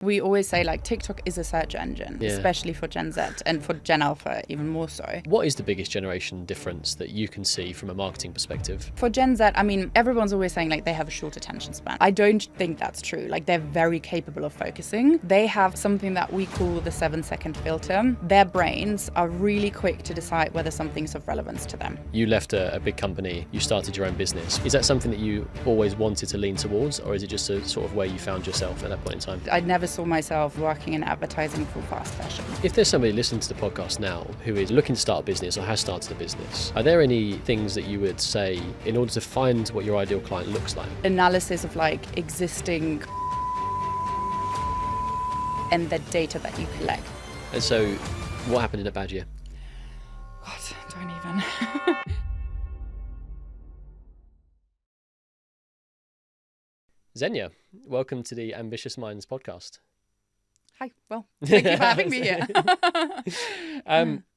We always say like TikTok is a search engine, especially for Gen Z and for Gen Alpha even more so. What is the biggest generation difference that you can see from a marketing perspective? For Gen Z, I mean, everyone's always saying like they have a short attention span. I don't think that's true. Like they're very capable of focusing. They have something that we call the 7-second filter. Their brains are really quick to decide whether something's of relevance to them. You left a big company, you started your own business. Is that something that you always wanted to lean towards, or is it just a sort of where you found yourself at that point in time? I never saw myself working in advertising for fast fashion. If there's somebody listening to the podcast now who is looking to start a business or has started a business, are there any things that you would say in order to find what your ideal client looks like? Analysis of like existing and the data that you collect. And so what happened in a bad year? God, don't even. Xenia, welcome to the Ambitious Minds podcast. Hi, well, thank you for having me here.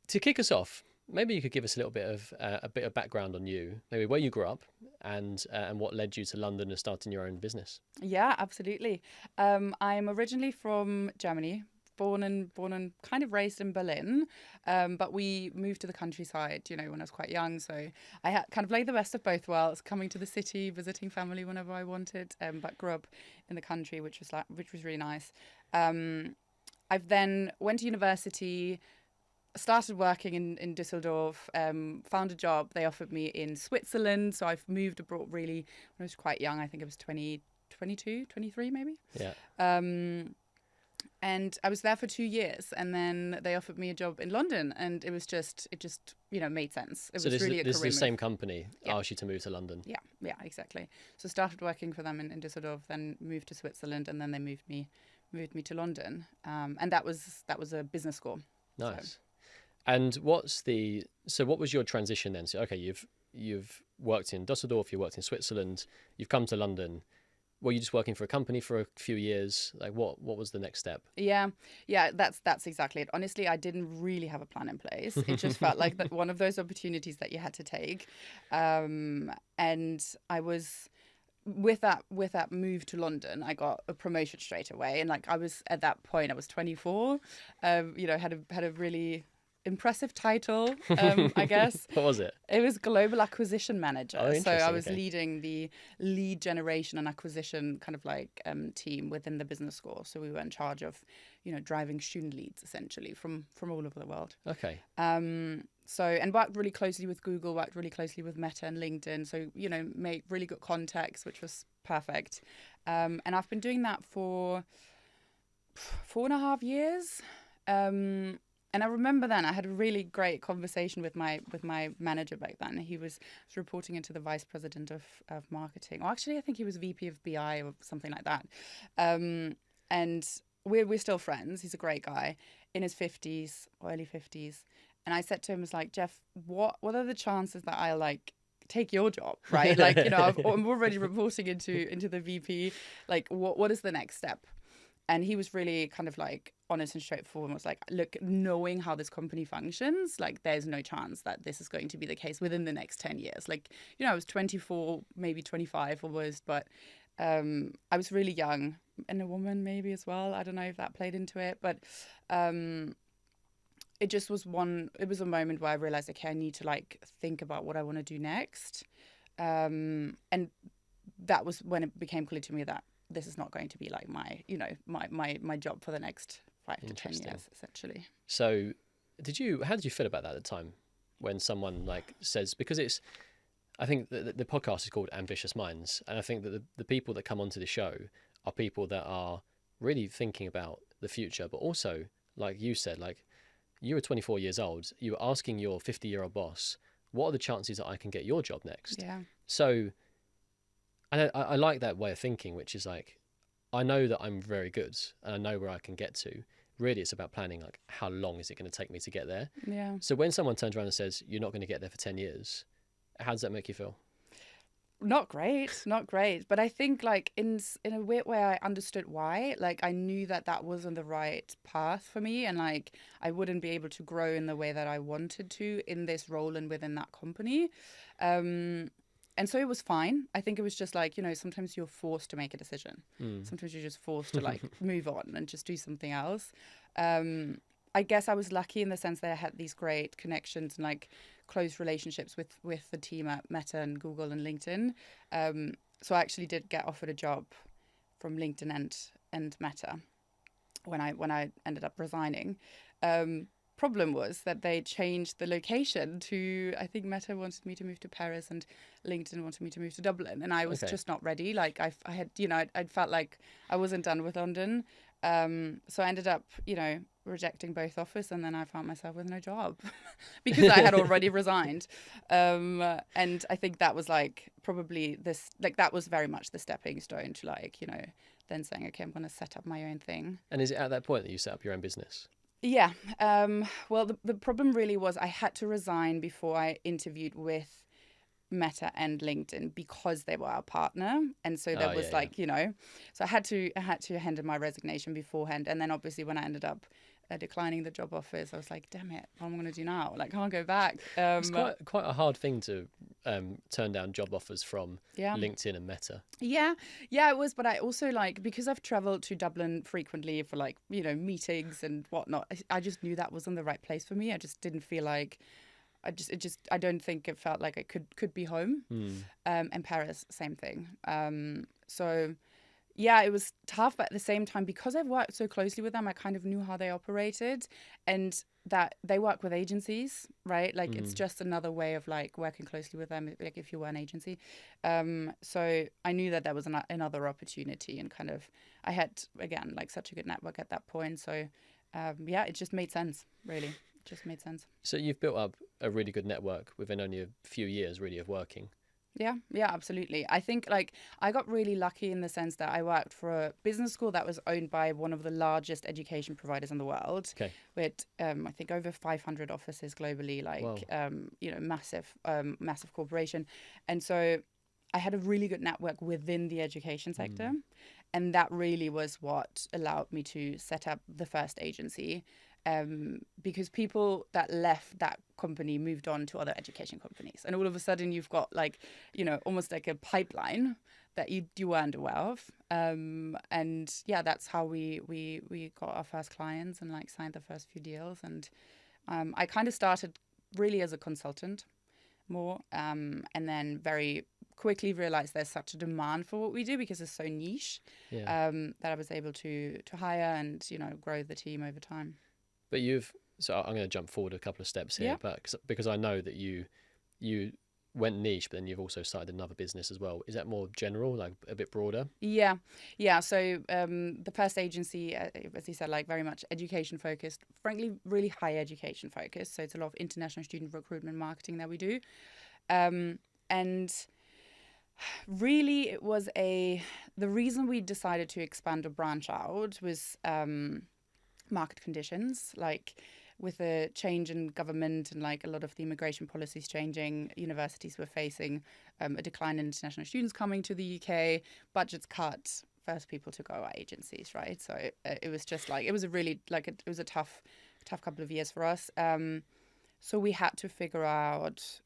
To kick us off, maybe you could give us a bit of background on you, maybe where you grew up and what led you to London and starting your own business. Yeah, absolutely. I'm originally from Germany, born and kind of raised in Berlin, but we moved to the countryside, when I was quite young. So I had kind of like the best of both worlds, coming to the city, visiting family whenever I wanted, but grew up in the country, which was really nice. I've then went to university, started working in Düsseldorf, found a job. They offered me in Switzerland. So I've moved abroad really when I was quite young. I think it was 22, 23 maybe. Yeah. And I was there for 2 years, and then they offered me a job in London, and it just made sense. It was really a career move. This is the same company asked you to move to London? Yeah, exactly. So started working for them in Düsseldorf, then moved to Switzerland, and then they moved me to London. And that was a business school. Nice. So. And what was your transition then? So okay, you've worked in Düsseldorf, you worked in Switzerland, you've come to London. Were you just working for a company for a few years? Like what was the next step? Yeah, that's exactly it. Honestly, I didn't really have a plan in place. It just felt like one of those opportunities that you had to take. And I was with that move to London, I got a promotion straight away. And like I was at that point, I was 24. Had a really impressive title, I guess. What was it? It was Global Acquisition Manager. Oh, so I was leading the lead generation and acquisition kind of like team within the business school. So we were in charge of, driving student leads essentially from all over the world. Okay. And worked really closely with Google, worked really closely with Meta and LinkedIn. So, made really good contacts, which was perfect. And I've been doing that for 4.5 years. And I remember then I had a really great conversation with my manager back then. He was reporting into the vice president of marketing. Or actually, I think he was VP of BI or something like that. And we're still friends. He's a great guy in his 50s or early 50s. And I said to him, I was like, Jeff, what are the chances that I'll like take your job, right? Like, I'm already reporting into the VP. Like, what is the next step? And he was really kind of like honest and straightforward and was like, look, knowing how this company functions, like there's no chance that this is going to be the case within the next 10 years. Like, I was 24, maybe 25 almost, but I was really young and a woman maybe as well. I don't know if that played into it, but it just was it was a moment where I realized, okay, I need to like think about what I want to do next. And that was when it became clear to me that this is not going to be like my job for the next 5 to 10 years, essentially. So how did you feel about that at the time when someone like says, because I think the podcast is called Ambitious Minds. And I think that the people that come onto the show are people that are really thinking about the future, but also, like you said, like you were 24 years old, you were asking your 50-year-old boss, what are the chances that I can get your job next? Yeah. So I like that way of thinking, which is like, I know that I'm very good and I know where I can get to. Really, it's about planning, like, how long is it going to take me to get there? Yeah. So when someone turns around and says, you're not going to get there for 10 years, how does that make you feel? Not great. But I think like in a weird way, I understood why. Like I knew that wasn't the right path for me, and like I wouldn't be able to grow in the way that I wanted to in this role and within that company. And so it was fine. I think it was just like, sometimes you're forced to make a decision. Sometimes you're just forced to like move on and just do something else. I guess I was lucky in the sense that I had these great connections and like close relationships with the team at Meta and Google and LinkedIn. So I actually did get offered a job from LinkedIn and Meta when I ended up resigning. Problem was that they changed the location to, I think Meta wanted me to move to Paris and LinkedIn wanted me to move to Dublin, and I was just not ready. Like I had, I felt like I wasn't done with London. So I ended up, rejecting both offers, and then I found myself with no job because I had already resigned. And I think that was like probably this, like that was very much the stepping stone to like, then saying, okay, I'm going to set up my own thing. And is it at that point that you set up your own business? Yeah. Well, the problem really was I had to resign before I interviewed with Meta and LinkedIn because they were our partner, and so there was so I had to hand in my resignation beforehand, and then obviously when I ended up declining the job offers, I was like, damn it, what am I going to do now? Like, can't go back. It's quite a hard thing to turn down job offers from LinkedIn and Meta. Yeah, it was, but I also like, because I've traveled to Dublin frequently for like meetings and whatnot, I just knew that wasn't the right place for me. I just didn't feel like. I don't think it felt like it could be home. And Paris, same thing. So yeah, it was tough, but at the same time, because I've worked so closely with them, I kind of knew how they operated, and that they work with agencies, right? Like it's just another way of like working closely with them, like if you were an agency. So I knew that there was another opportunity, and kind of I had, again, like such a good network at that point. So it just made sense, really. Just made sense. So you've built up a really good network within only a few years, really, of working. Yeah, absolutely. I think like I got really lucky in the sense that I worked for a business school that was owned by one of the largest education providers in the world, with I think over 500 offices globally, like massive corporation. And so I had a really good network within the education sector, and that really was what allowed me to set up the first agency. Because people that left that company moved on to other education companies, and all of a sudden you've got like, almost like a pipeline that you weren't aware of. And yeah, that's how we got our first clients and like signed the first few deals. And I kind of started really as a consultant more, and then very quickly realized there's such a demand for what we do because it's so niche, that I was able to hire and grow the team over time. But so I'm going to jump forward a couple of steps here, but because I know that you went niche, but then you've also started another business as well. Is that more general, like a bit broader? Yeah. So the first agency, as you said, like very much education focused, frankly, really high education focused. So it's a lot of international student recruitment marketing that we do. And really it was the reason we decided to expand or branch out was market conditions, like with a change in government and like a lot of the immigration policies changing, universities were facing a decline in international students coming to the UK, budgets cut, first people to go are agencies, right? So it was just like, it was a really like it was a tough couple of years for us. So we had to figure out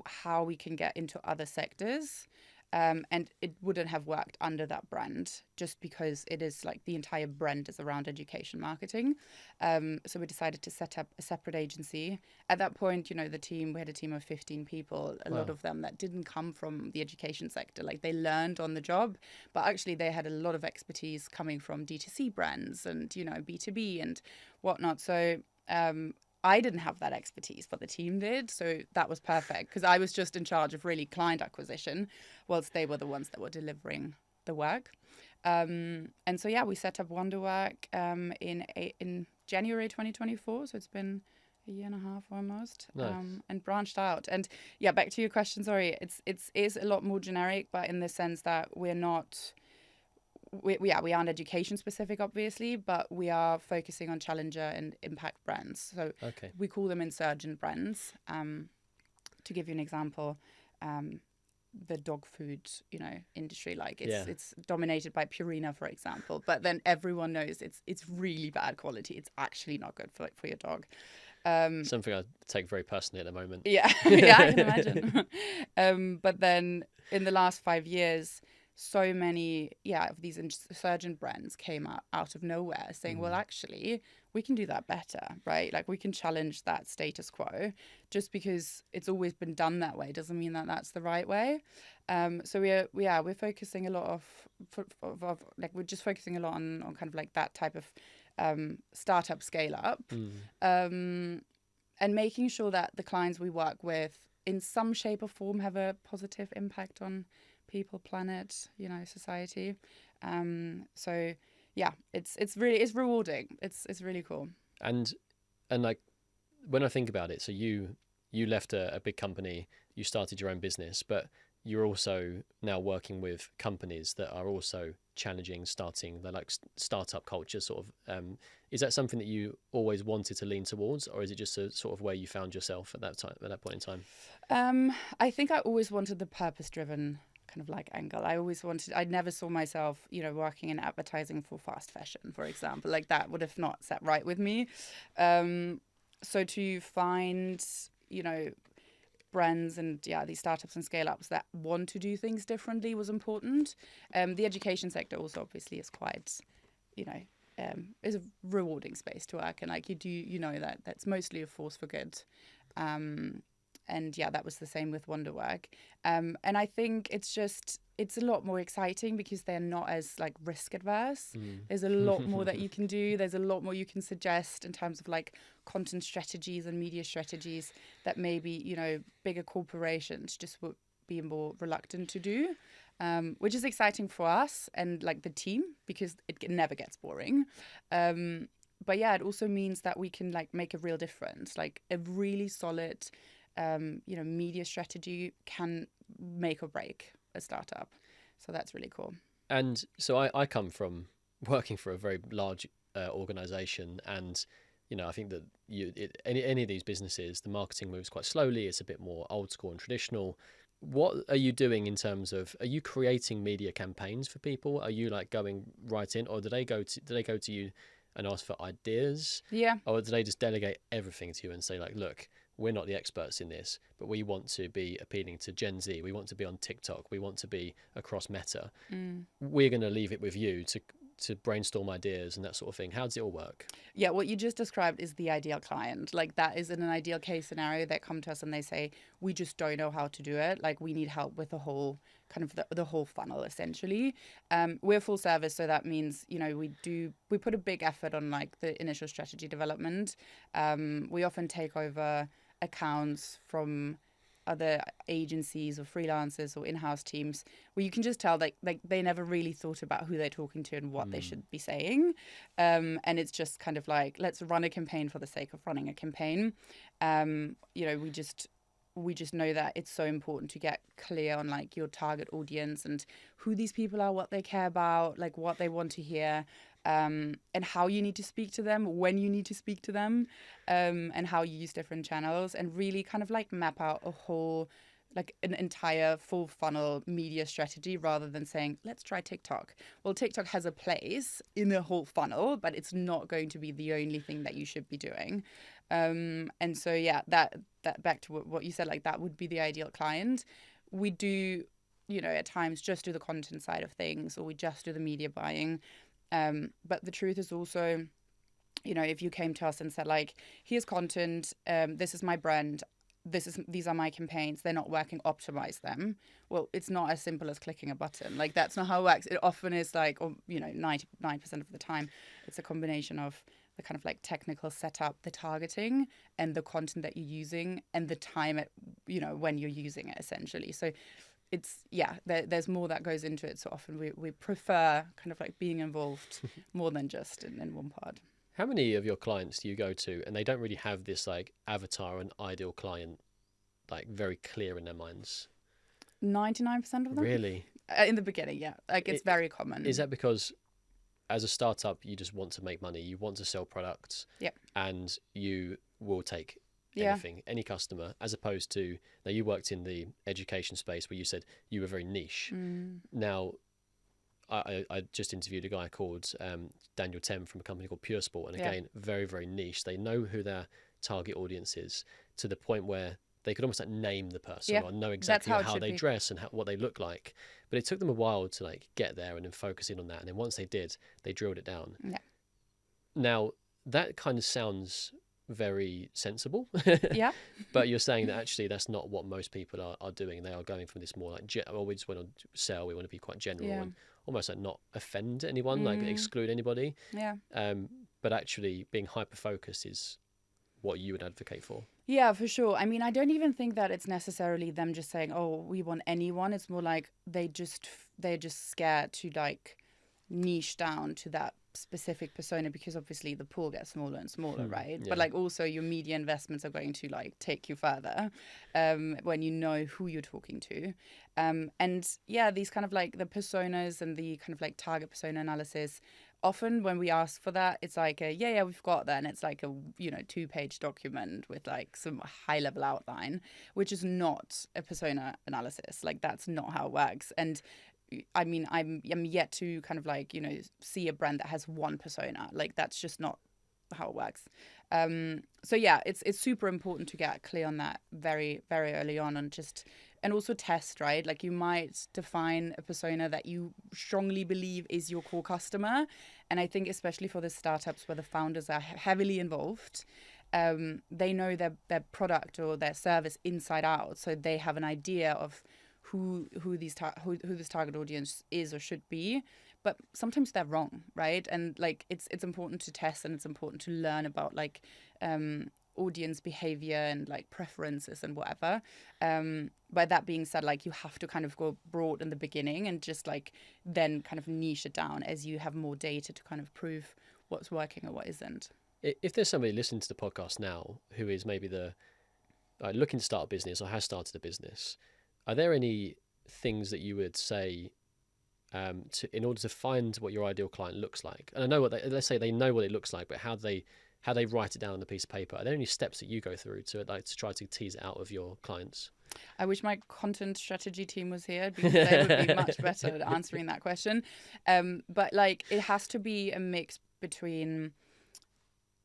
how we can get into other sectors. And it wouldn't have worked under that brand just because it is like the entire brand is around education marketing. So we decided to set up a separate agency. At that point, we had a team of 15 people, a lot of them that didn't come from the education sector. Like they learned on the job, but actually they had a lot of expertise coming from D2C brands and, B2B and whatnot. So I didn't have that expertise, but the team did. So that was perfect because I was just in charge of really client acquisition, whilst they were the ones that were delivering the work. And so, we set up Wonderwork in January 2024. So it's been a year and a half almost. Nice. And branched out. And back to your question, sorry, it is a lot more generic, but in the sense that we're not... We aren't education specific, obviously, but we are focusing on challenger and impact brands. So we call them insurgent brands. To give you an example, the dog food, industry, like it's dominated by Purina, for example. But then everyone knows it's really bad quality. It's actually not good for your dog. Something I take very personally at the moment. Yeah, yeah, I can imagine. But then in the last 5 years, so many, of these insurgent brands came out of nowhere saying, well, actually, we can do that better, right? Like we can challenge that status quo. Just because it's always been done that way doesn't mean that that's the right way. So we're focusing a lot like we're just focusing a lot on kind of like that type of startup scale up. And making sure that the clients we work with in some shape or form have a positive impact on people, planet, society. So yeah, it's rewarding. It's really cool. And like when I think about it, so you left a big company, you started your own business, but you're also now working with companies that are also challenging, starting the like startup culture sort of. Is that something that you always wanted to lean towards, or is it just a sort of where you found yourself at that point in time? I think I always wanted the purpose-driven kind of like angle. I never saw myself, working in advertising for fast fashion, for example. Like that would have not sat right with me. So to find, brands and these startups and scale ups that want to do things differently was important. The education sector also obviously is quite, is a rewarding space to work, and like that that's mostly a force for good. And that was the same with Wonderwork. And I think it's a lot more exciting because they're not as like risk adverse. There's a lot more that you can do. There's a lot more you can suggest in terms of like content strategies and media strategies that maybe, bigger corporations just would be more reluctant to do, which is exciting for us and like the team because it never gets boring. But it also means that we can like make a real difference, like a really solid media strategy can make or break a startup. So that's really cool. And so I come from working for a very large organization, and I think that any of these businesses, the marketing moves quite slowly. It's a bit more old school and traditional. What are you doing in terms of, are you creating media campaigns for people? Are you like going right in, or do they go to you and ask for ideas? Yeah. Or do they just delegate everything to you and say like, look, we're not the experts in this, but we want to be appealing to Gen Z. We want to be on TikTok. We want to be across Meta. We're going to leave it with you to brainstorm ideas and that sort of thing. How does it all work? Yeah, what you just described is the ideal client. Like that is in an ideal case scenario. They come to us and they say, we just don't know how to do it. Like we need help with the whole kind of the whole funnel essentially. We're full service, so that means we put a big effort on like the initial strategy development. We often take over accounts from other agencies or freelancers or in-house teams where you can just tell like they never really thought about who they're talking to and what they should be saying, and it's just kind of like, let's run a campaign for the sake of running a campaign. We just know that it's so important to get clear on like your target audience and who these people are, what they care about, like what they want to hear, and how you need to speak to them, when you need to speak to them, and how you use different channels, and really kind of like map out a whole, like an entire full funnel media strategy rather than saying, let's try TikTok. Well, TikTok has a place in the whole funnel, but it's not going to be the only thing that you should be doing. And so, that back to what you said, like that would be the ideal client. We do, at times just do the content side of things, or we just do the media buying. But the truth is also, if you came to us and said like, here's content, this is my brand, these are my campaigns, they're not working, optimize them. Well, it's not as simple as clicking a button. Like that's not how it works. It often is like, 99% of the time, it's a combination of the kind of like technical setup, the targeting, and the content that you're using, and the time when you're using it essentially. So it's there's more that goes into it. So often we prefer kind of like being involved more than just in one part. How many of your clients do you go to and they don't really have this like avatar and ideal client like very clear in their minds? 99% of them. Really? In the beginning, yeah. Like it's very common. Is that because as a startup you just want to make money, you want to sell products, and you will take anything, any customer, as opposed to, now you worked in the education space where you said you were very niche. Now, I just interviewed a guy called Daniel Tem from a company called Pure Sport, and again, very, very niche. They know who their target audience is to the point where they could almost like name the person or know exactly how they dress and what they look like. But it took them a while to like get there and then focus in on that. And then once they did, they drilled it down. Yeah. Now that kind of sounds very sensible. Yeah. But you're saying that actually that's not what most people are doing. They are going from this more like, oh, we just want to sell. We want to be quite general and almost like not offend anyone, like exclude anybody. Yeah. But actually being hyper focused is what you would advocate for. Yeah, for sure. I mean, I don't even think that it's necessarily them just saying, oh, we want anyone. It's more like they're just scared to like niche down to that specific persona, because obviously the pool gets smaller and smaller, right? But like also your media investments are going to like take you further when you know who you're talking to. And yeah, these kind of like the personas and the kind of like target persona analysis, often when we ask for that, it's like we've got that, and it's like a 2-page document with like some high level outline, which is not a persona analysis. Like that's not how it works. And I mean, I'm yet to kind of like see a brand that has one persona. Like that's just not how it works. So yeah, it's super important to get clear on that very, very early on, and also test, right? Like you might define a persona that you strongly believe is your core customer. And I think especially for the startups where the founders are heavily involved, they know their product or their service inside out. So they have an idea of who this target audience is or should be. But sometimes they're wrong, right? And like it's important to test, and it's important to learn about like audience behavior and like preferences and whatever. By that being said, like you have to kind of go broad in the beginning and just like then kind of niche it down as you have more data to kind of prove what's working or what isn't. If there's somebody listening to the podcast now who is maybe looking to start a business or has started a business, are there any things that you would say in order to find what your ideal client looks like? And I know let's say they know what it looks like, but how they write it down on a piece of paper. Are there any steps that you go through to try to tease it out of your clients? I wish my content strategy team was here, because they would be much better at answering that question. But like it has to be a mix between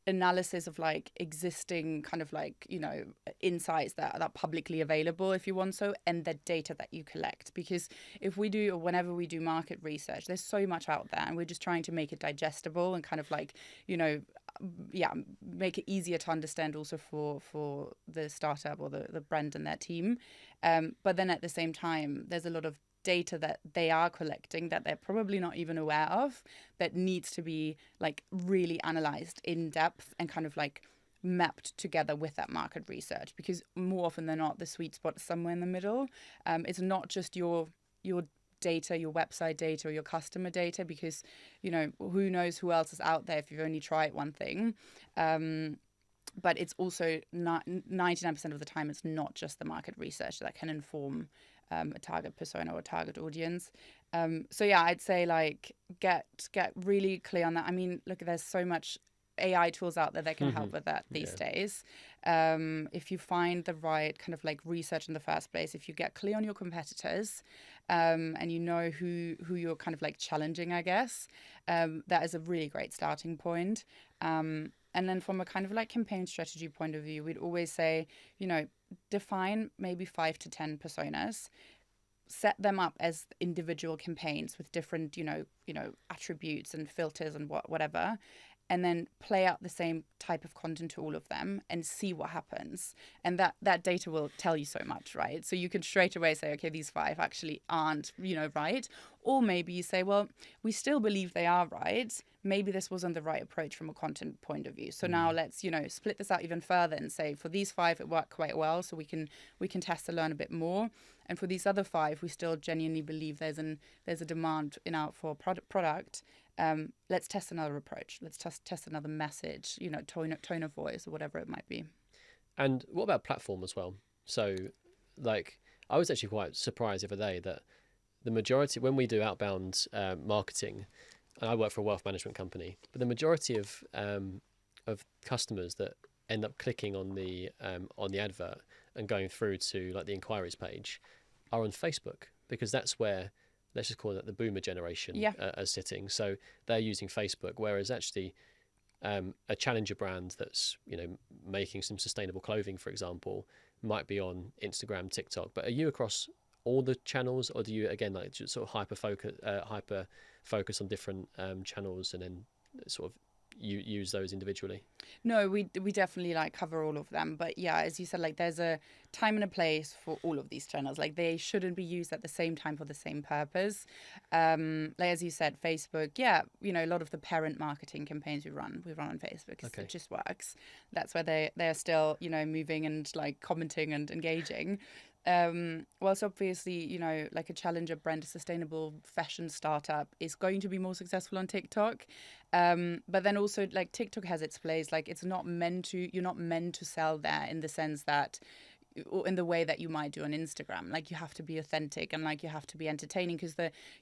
analysis of like existing kind of like insights that are publicly available, if you want so, and the data that you collect. Because if we do, or whenever we do market research, there's so much out there, and we're just trying to make it digestible and kind of like make it easier to understand also for the startup or the brand and their team. But then at the same time, there's a lot of data that they are collecting that they're probably not even aware of, that needs to be like really analyzed in depth and kind of like mapped together with that market research. Because more often than not, the sweet spot is somewhere in the middle. It's not just your data, your website data or your customer data, because who knows who else is out there if you've only tried one thing. But it's also 99% of the time, it's not just the market research that can inform a target persona or target audience. So yeah, I'd say like get really clear on that. I mean, look, there's so much AI tools out there that can help with that these days. If you find the right kind of like research in the first place, if you get clear on your competitors, and you know who you're kind of like challenging, I guess, that is a really great starting point. And then from a kind of like campaign strategy point of view, we'd always say, define maybe 5 to 10 personas, set them up as individual campaigns with different, attributes and filters and whatever, and then play out the same type of content to all of them and see what happens. And that data will tell you so much, right? So you can straight away say, okay, these 5 actually aren't, right. Or maybe you say, well, we still believe they are right. Maybe this wasn't the right approach from a content point of view. So now let's, split this out even further and say for these 5, it worked quite well. So we can test and learn a bit more. And for these other 5, we still genuinely believe there's a demand for product. Let's test another approach. Let's test another message, tone of voice or whatever it might be. And what about platform as well? So like, I was actually quite surprised the other day that the majority, when we do outbound marketing, and I work for a wealth management company, but the majority of customers that end up clicking on the advert and going through to like the inquiries page are on Facebook, because that's where let's just call it the boomer generation, Yeah. are sitting. So they're using Facebook, whereas actually a challenger brand that's, you know, making some sustainable clothing, for example, might be on Instagram, TikTok. But are you across all the channels, or do you again like just sort of hyper focus on different channels and then sort of use those individually? No, we definitely like cover all of them. But yeah, as you said, like there's a time and a place for all of these channels. Like they shouldn't be used at the same time for the same purpose. Like as you said, Facebook, yeah, you know, a lot of the parent marketing campaigns we run on Facebook 'cause Okay. it just works. That's where they're still, you know, moving and like commenting and engaging. Whilst obviously, you know, like a challenger brand, a sustainable fashion startup is going to be more successful on TikTok. But then also like TikTok has its place. Like you're not meant to sell there in the sense that, or in the way that you might do on Instagram. Like you have to be authentic and like you have to be entertaining because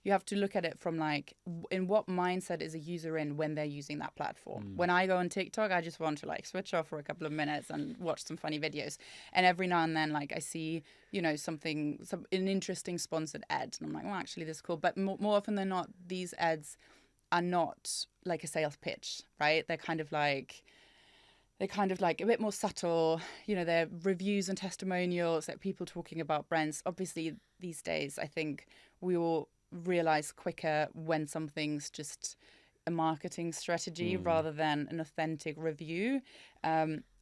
you have to look at it from like in what mindset is a user in when they're using that platform. When I go on TikTok, I just want to like switch off for a couple of minutes and watch some funny videos. And every now and then like I see, you know, an interesting sponsored ad and I'm like, well, actually this is cool. But more often than not, these ads are not like a sales pitch, right? They're kind of like a bit more subtle, you know, they're reviews and testimonials, that people talking about brands. Obviously, these days, I think we all realize quicker when something's just a marketing strategy rather than an authentic review,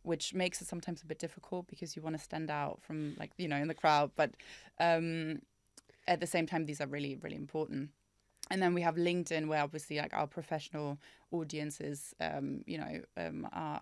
which makes it sometimes a bit difficult because you want to stand out from like, you know, in the crowd. But at the same time, these are really, really important. And then we have LinkedIn, where obviously like our professional audiences, are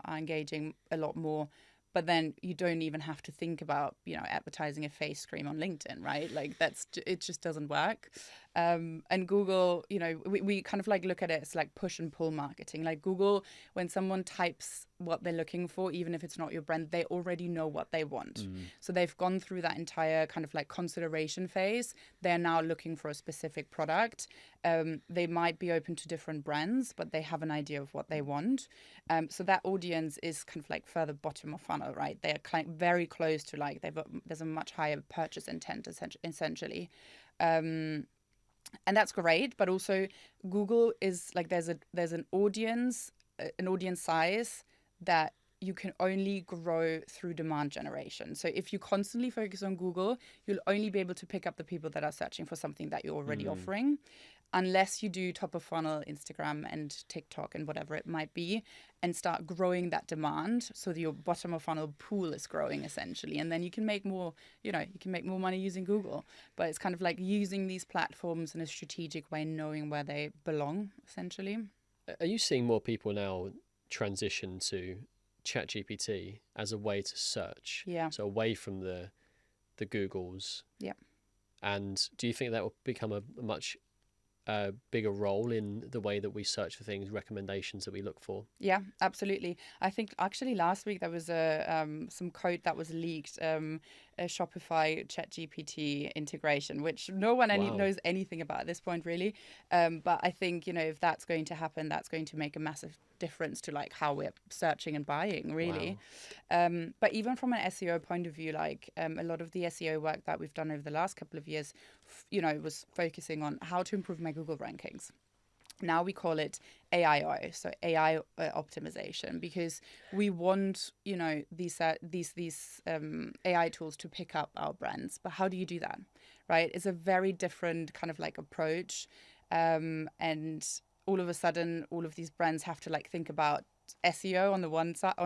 engaging a lot more. But then you don't even have to think about, you know, advertising a face cream on LinkedIn, right? Like it just doesn't work. And Google, you know, we kind of like look at it as like push and pull marketing. Like Google, when someone types what they're looking for, even if it's not your brand, they already know what they want. So they've gone through that entire kind of like consideration phase. They're now looking for a specific product. They might be open to different brands, but they have an idea of what they want. So that audience is kind of like further bottom of funnel, right? They're very close to like, there's a much higher purchase intent essentially. And that's great, but also Google is like there's an audience size that you can only grow through demand generation. So if you constantly focus on Google, you'll only be able to pick up the people that are searching for something that you're already offering, unless you do top of funnel Instagram and TikTok and whatever it might be, and start growing that demand so that your bottom of funnel pool is growing essentially. And then you can make more, you know, you can make more money using Google. But it's kind of like using these platforms in a strategic way, knowing where they belong essentially. Are you seeing more people now transition to ChatGPT as a way to search? Yeah. So away from the Googles. Yeah. And do you think that will become a much bigger role in the way that we search for things, recommendations that we look for? Yeah, absolutely. I think actually last week there was some code that was leaked, a Shopify ChatGPT integration, which no one knows anything about at this point, really. But I think, you know, if that's going to happen, that's going to make a massive difference to like how we're searching and buying, really. Wow. But even from an SEO point of view, like a lot of the SEO work that we've done over the last couple of years, you know, was focusing on how to improve my Google rankings. Now we call it AIO, so AI optimization, because we want, you know, these AI tools to pick up our brands. But how do you do that, right? It's a very different kind of like approach, and all of a sudden, all of these brands have to like think about SEO on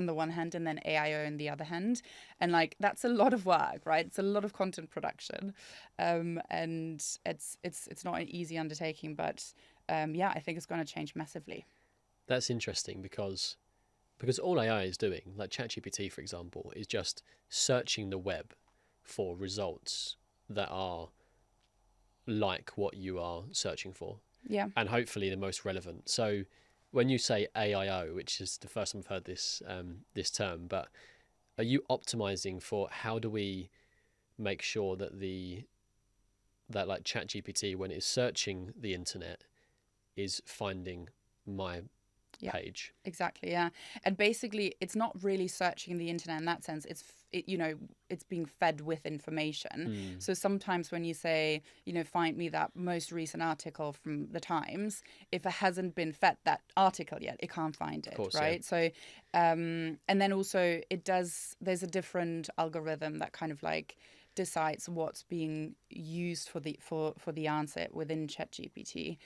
the one hand, and then AIO on the other hand, and like that's a lot of work, right? It's a lot of content production, and it's not an easy undertaking, but I think it's going to change massively. That's interesting because all AI is doing, like ChatGPT, for example, is just searching the web for results that are like what you are searching for. Yeah. And hopefully the most relevant. So when you say AIO, which is the first time I've heard this term, but are you optimizing for how do we make sure that like ChatGPT, when it's searching the internet, is finding my Yeah. page. Exactly, yeah. And basically, it's not really searching the internet in that sense. It's being fed with information. So sometimes when you say, find me that most recent article from the Times, if it hasn't been fed that article yet, it can't find it, course, right? So, and then also there's a different algorithm that kind of like decides what's being used for the answer within ChatGPT.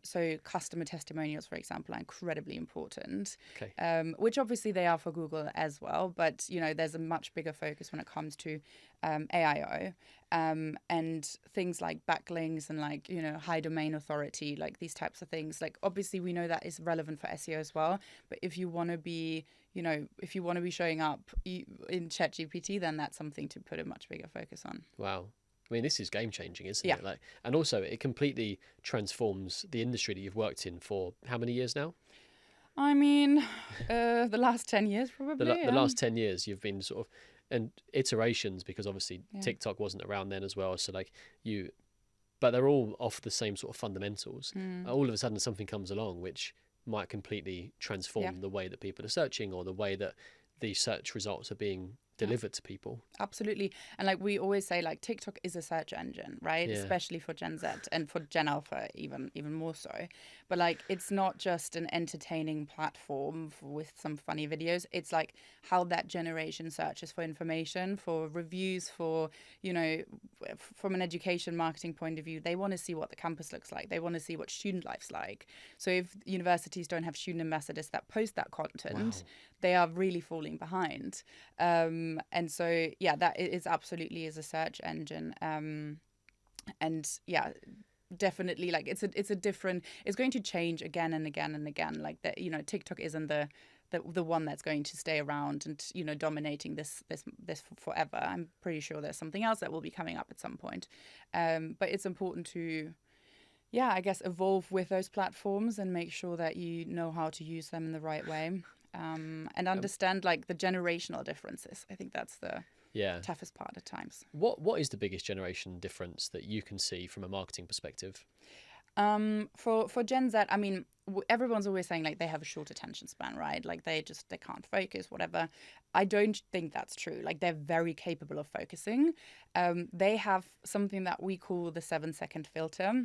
So customer testimonials, for example, are incredibly important, Okay. which obviously they are for Google as well. But there's a much bigger focus when it comes to AIO, and things like backlinks and like high domain authority, like these types of things. Like obviously we know that is relevant for SEO as well. But if you want to be showing up in ChatGPT, then that's something to put a much bigger focus on. Wow. I mean, this is game changing, isn't Yeah. it? Like, and also it completely transforms the industry that you've worked in for how many years now? I mean, the last 10 years probably. The last 10 years you've been sort of, and iterations, because obviously TikTok wasn't around then as well. So like but they're all off the same sort of fundamentals. All of a sudden something comes along which might completely transform the way that people are searching, or the way that the search results are being delivered to people. Absolutely. And like we always say, like TikTok is a search engine, right? Yeah. Especially for Gen Z and for Gen Alpha even more so. But like it's not just an entertaining platform with some funny videos. It's like how that generation searches for information, for reviews, for from an education marketing point of view, they want to see what the campus looks like. They want to see what student life's like. So if universities don't have student ambassadors that post that content, they are really falling behind. And so, that is absolutely is a search engine. And yeah, definitely, like it's going to change again and again and again. Like that, TikTok isn't the one that's going to stay around and dominating this forever. I'm pretty sure there's something else that will be coming up at some point. But it's important to, I guess, evolve with those platforms and make sure that you know how to use them in the right way. And understand like the generational differences. I think that's the toughest part at times. What is the biggest generation difference that you can see from a marketing perspective? For Gen Z, I mean, everyone's always saying like they have a short attention span, right? Like they can't focus, whatever. I don't think that's true. Like they're very capable of focusing. They have something that we call the 7-second filter.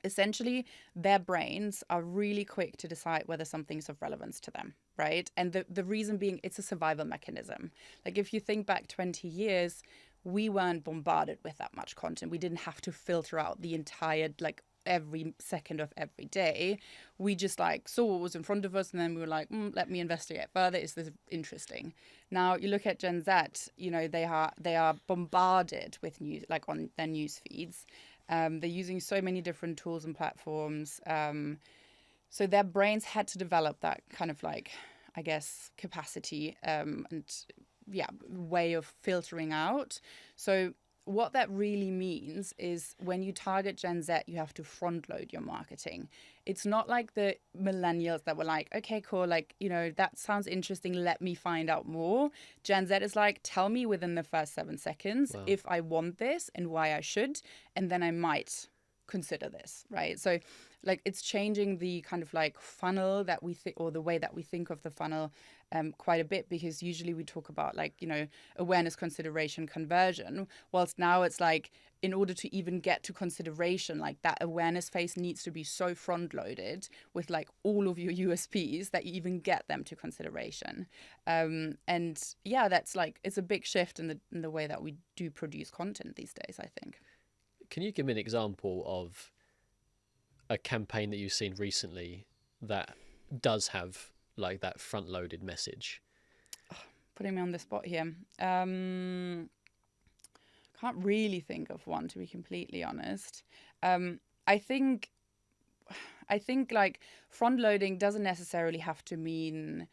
Essentially, their brains are really quick to decide whether something's of relevance to them, right? And the reason being, it's a survival mechanism. Like if you think back 20 years, we weren't bombarded with that much content. We didn't have to filter out the entire, like every second of every day. We just like saw what was in front of us, and then we were like, let me investigate further. Is this interesting? Now you look at Gen Z, they are bombarded with news, like on their news feeds. They're using so many different tools and platforms. So their brains had to develop that kind of like, I guess, capacity and way of filtering out. So what that really means is when you target Gen Z, you have to front load your marketing. It's not like the millennials that were like, okay, cool, like, that sounds interesting, let me find out more. Gen Z is like, tell me within the first 7 seconds if I want this and why I should, and then I might consider this, right? So like it's changing the kind of like funnel that we think, or the way that we think of the funnel quite a bit, because usually we talk about like, awareness, consideration, conversion, whilst now it's like in order to even get to consideration, like that awareness phase needs to be so front loaded with like all of your USPs that you even get them to consideration. And that's like, it's a big shift in the way that we do produce content these days, I think. Can you give me an example of a campaign that you've seen recently that does have like that front-loaded message? Putting me on the spot here. Can't really think of one, to be completely honest. I think like front-loading doesn't necessarily have to mean,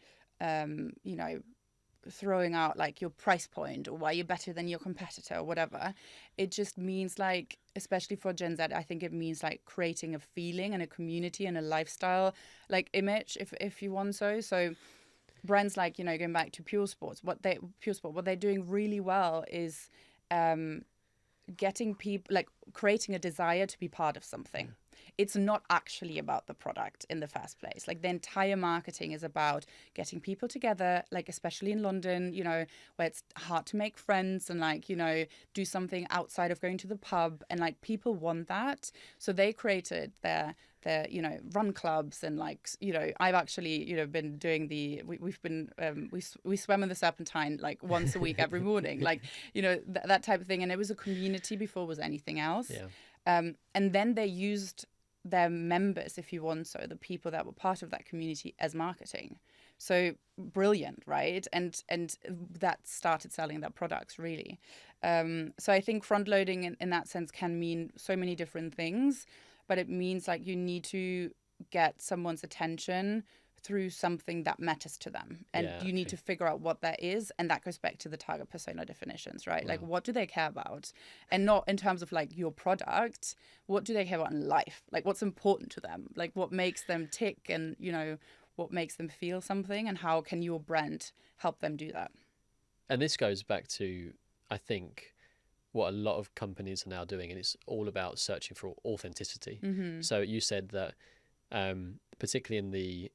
throwing out like your price point or why you're better than your competitor or whatever. It just means like, especially for Gen Z, I think it means like creating a feeling and a community and a lifestyle like image, if you want so brands like going back to Pure Sport, what they're doing really well is getting people, like creating a desire to be part of something. it's not actually about the product in the first place. Like the entire marketing is about getting people together, like especially in London, you know, where it's hard to make friends and like, you know, do something outside of going to the pub, and like people want that. So they created their you know, run clubs, and like, you know, I've actually, you know, been doing we've been we swam in the Serpentine like once a week every morning, like, you know, that type of thing. And it was a community before it was anything else. And then they used their members, if you want, so the people that were part of that community, as marketing. So brilliant, right? And that started selling their products, really. So I think front loading in that sense can mean so many different things, but it means like you need to get someone's attention through something that matters to them, and you need to figure out what that is. And that goes back to the target persona definitions, right? Like, what do they care about? And not in terms of like your product, what do they care about in life? Like, what's important to them? Like, what makes them tick, and, you know, what makes them feel something, and how can your brand help them do that? And this goes back to, I think, what a lot of companies are now doing, and it's all about searching for authenticity. So you said that particularly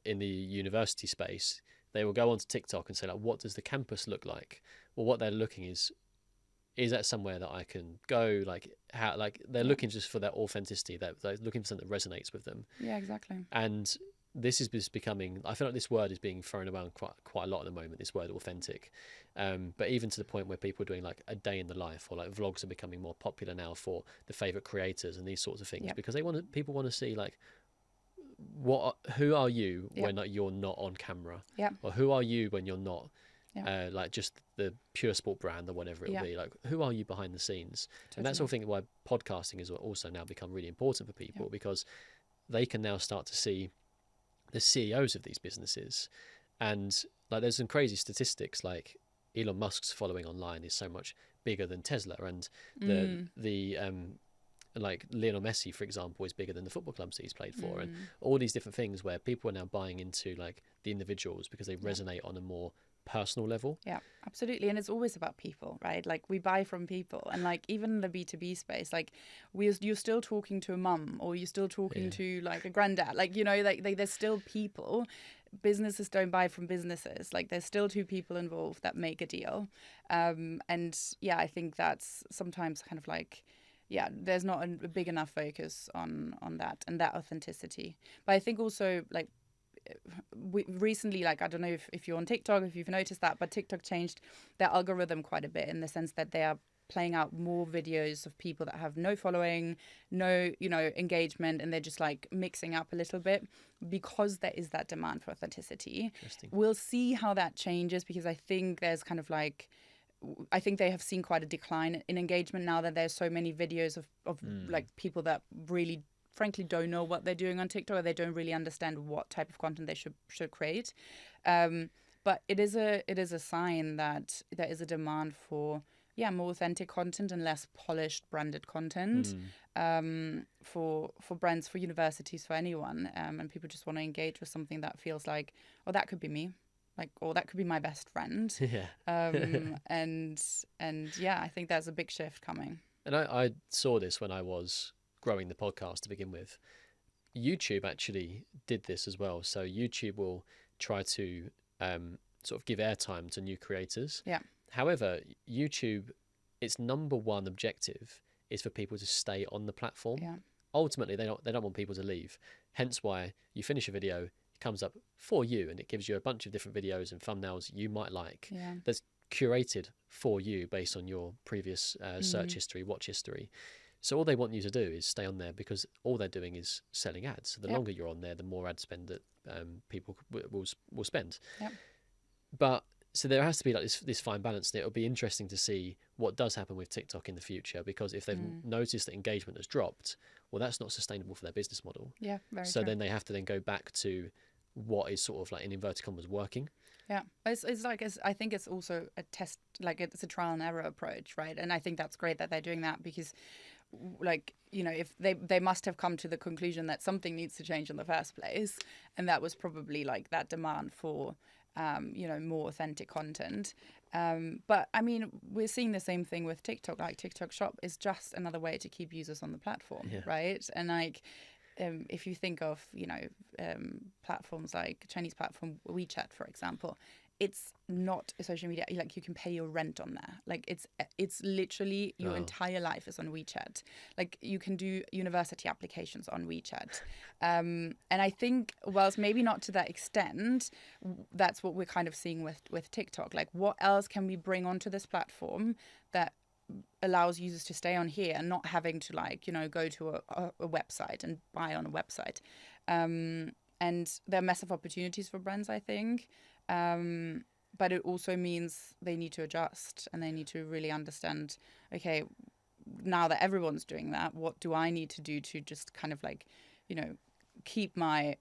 in the university space, they will go onto TikTok and say, like, what does the campus look like? Well, what they're looking is that somewhere that I can go? Like, how, like, they're looking just for that authenticity, that they're looking for something that resonates with them. Yeah, exactly. And this is just becoming, I feel like this word is being thrown around quite a lot at the moment, this word authentic. But even to the point where people are doing like a day in the life, or like vlogs are becoming more popular now for the favorite creators and these sorts of things, because people want to see like, who are you when you're not on camera, or who are you when you're not like just the pure sport brand or whatever it'll be. Like, who are you behind the scenes? And that's all thing why podcasting has also now become really important for people, because they can now start to see the CEOs of these businesses. And like, there's some crazy statistics, like Elon Musk's following online is so much bigger than Tesla, and the like Lionel Messi, for example, is bigger than the football clubs that he's played for, and all these different things where people are now buying into like the individuals because they resonate on a more personal level. Yeah, absolutely. And it's always about people, right? Like, we buy from people, and like even in the B2B space, like you're still talking to a mum, or you're still talking to like a granddad, like, you know, like there's still people. Businesses don't buy from businesses. Like, there's still two people involved that make a deal. And yeah, I think that's sometimes kind of like, there's not a big enough focus on that and that authenticity. But I think also, like, recently, like, I don't know if you're on TikTok, if you've noticed that, but TikTok changed their algorithm quite a bit, in the sense that they are playing out more videos of people that have no following, no, you know, engagement, and they're just like mixing up a little bit, because there is that demand for authenticity. We'll see how that changes, because I think there's kind of like, I think they have seen quite a decline in engagement now that there's so many videos of like people that really frankly don't know what they're doing on TikTok, or they don't really understand what type of content they should create. But it is a sign that there is a demand for more authentic content and less polished branded content for brands, for universities, for anyone, and people just want to engage with something that feels like, oh, that could be me. Like, or that could be my best friend. And I think there's a big shift coming. And I saw this when I was growing the podcast to begin with. YouTube actually did this as well. So YouTube will try to sort of give airtime to new creators. However, YouTube, its number one objective is for people to stay on the platform. Ultimately, they don't want people to leave. Hence why you finish a video, comes up for you, and it gives you a bunch of different videos and thumbnails you might like, that's curated for you based on your previous search history, watch history. So all they want you to do is stay on there, because all they're doing is selling ads. So the longer you're on there, the more ad spend that people will spend. But so there has to be like this fine balance there. It'll be interesting to see what does happen with TikTok in the future, because if they've noticed that engagement has dropped, well, that's not sustainable for their business model. Very so true. Then they have to then go back to what is sort of like, in inverted commas, working. It's like, I think it's also a test, like it's a trial and error approach, right? And I think that's great that they're doing that, because, like, you know, if they must have come to the conclusion that something needs to change in the first place, and that was probably like that demand for more authentic content. But I mean, we're seeing the same thing with TikTok. Like TikTok Shop is just another way to keep users on the platform, right? And like, if you think of, platforms like Chinese platform WeChat, for example, it's not a social media. Like, you can pay your rent on there. Like, it's literally your entire life is on WeChat. Like, you can do university applications on WeChat. And I think, whilst maybe not to that extent, that's what we're kind of seeing with TikTok. Like, what else can we bring onto this platform that allows users to stay on here and not having to go to a website and buy on a website. And there are massive opportunities for brands, I think. But it also means they need to adjust and they need to really understand, okay, now that everyone's doing that, what do I need to do to just kind of keep my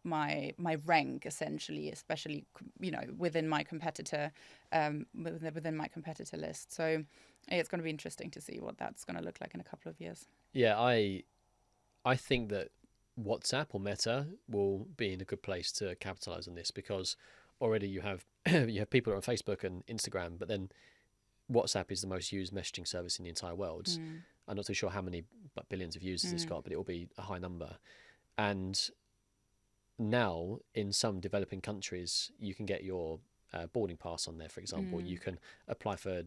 rank, essentially, especially within my competitor list. So it's going to be interesting to see what that's going to look like in a couple of years. Yeah, I think that WhatsApp or Meta will be in a good place to capitalize on this, because already you have people on Facebook and Instagram, but then WhatsApp is the most used messaging service in the entire world. I'm not too sure how many billions of users it's got, but it will be a high number. And now in some developing countries, you can get your boarding pass on there, for example. You can apply for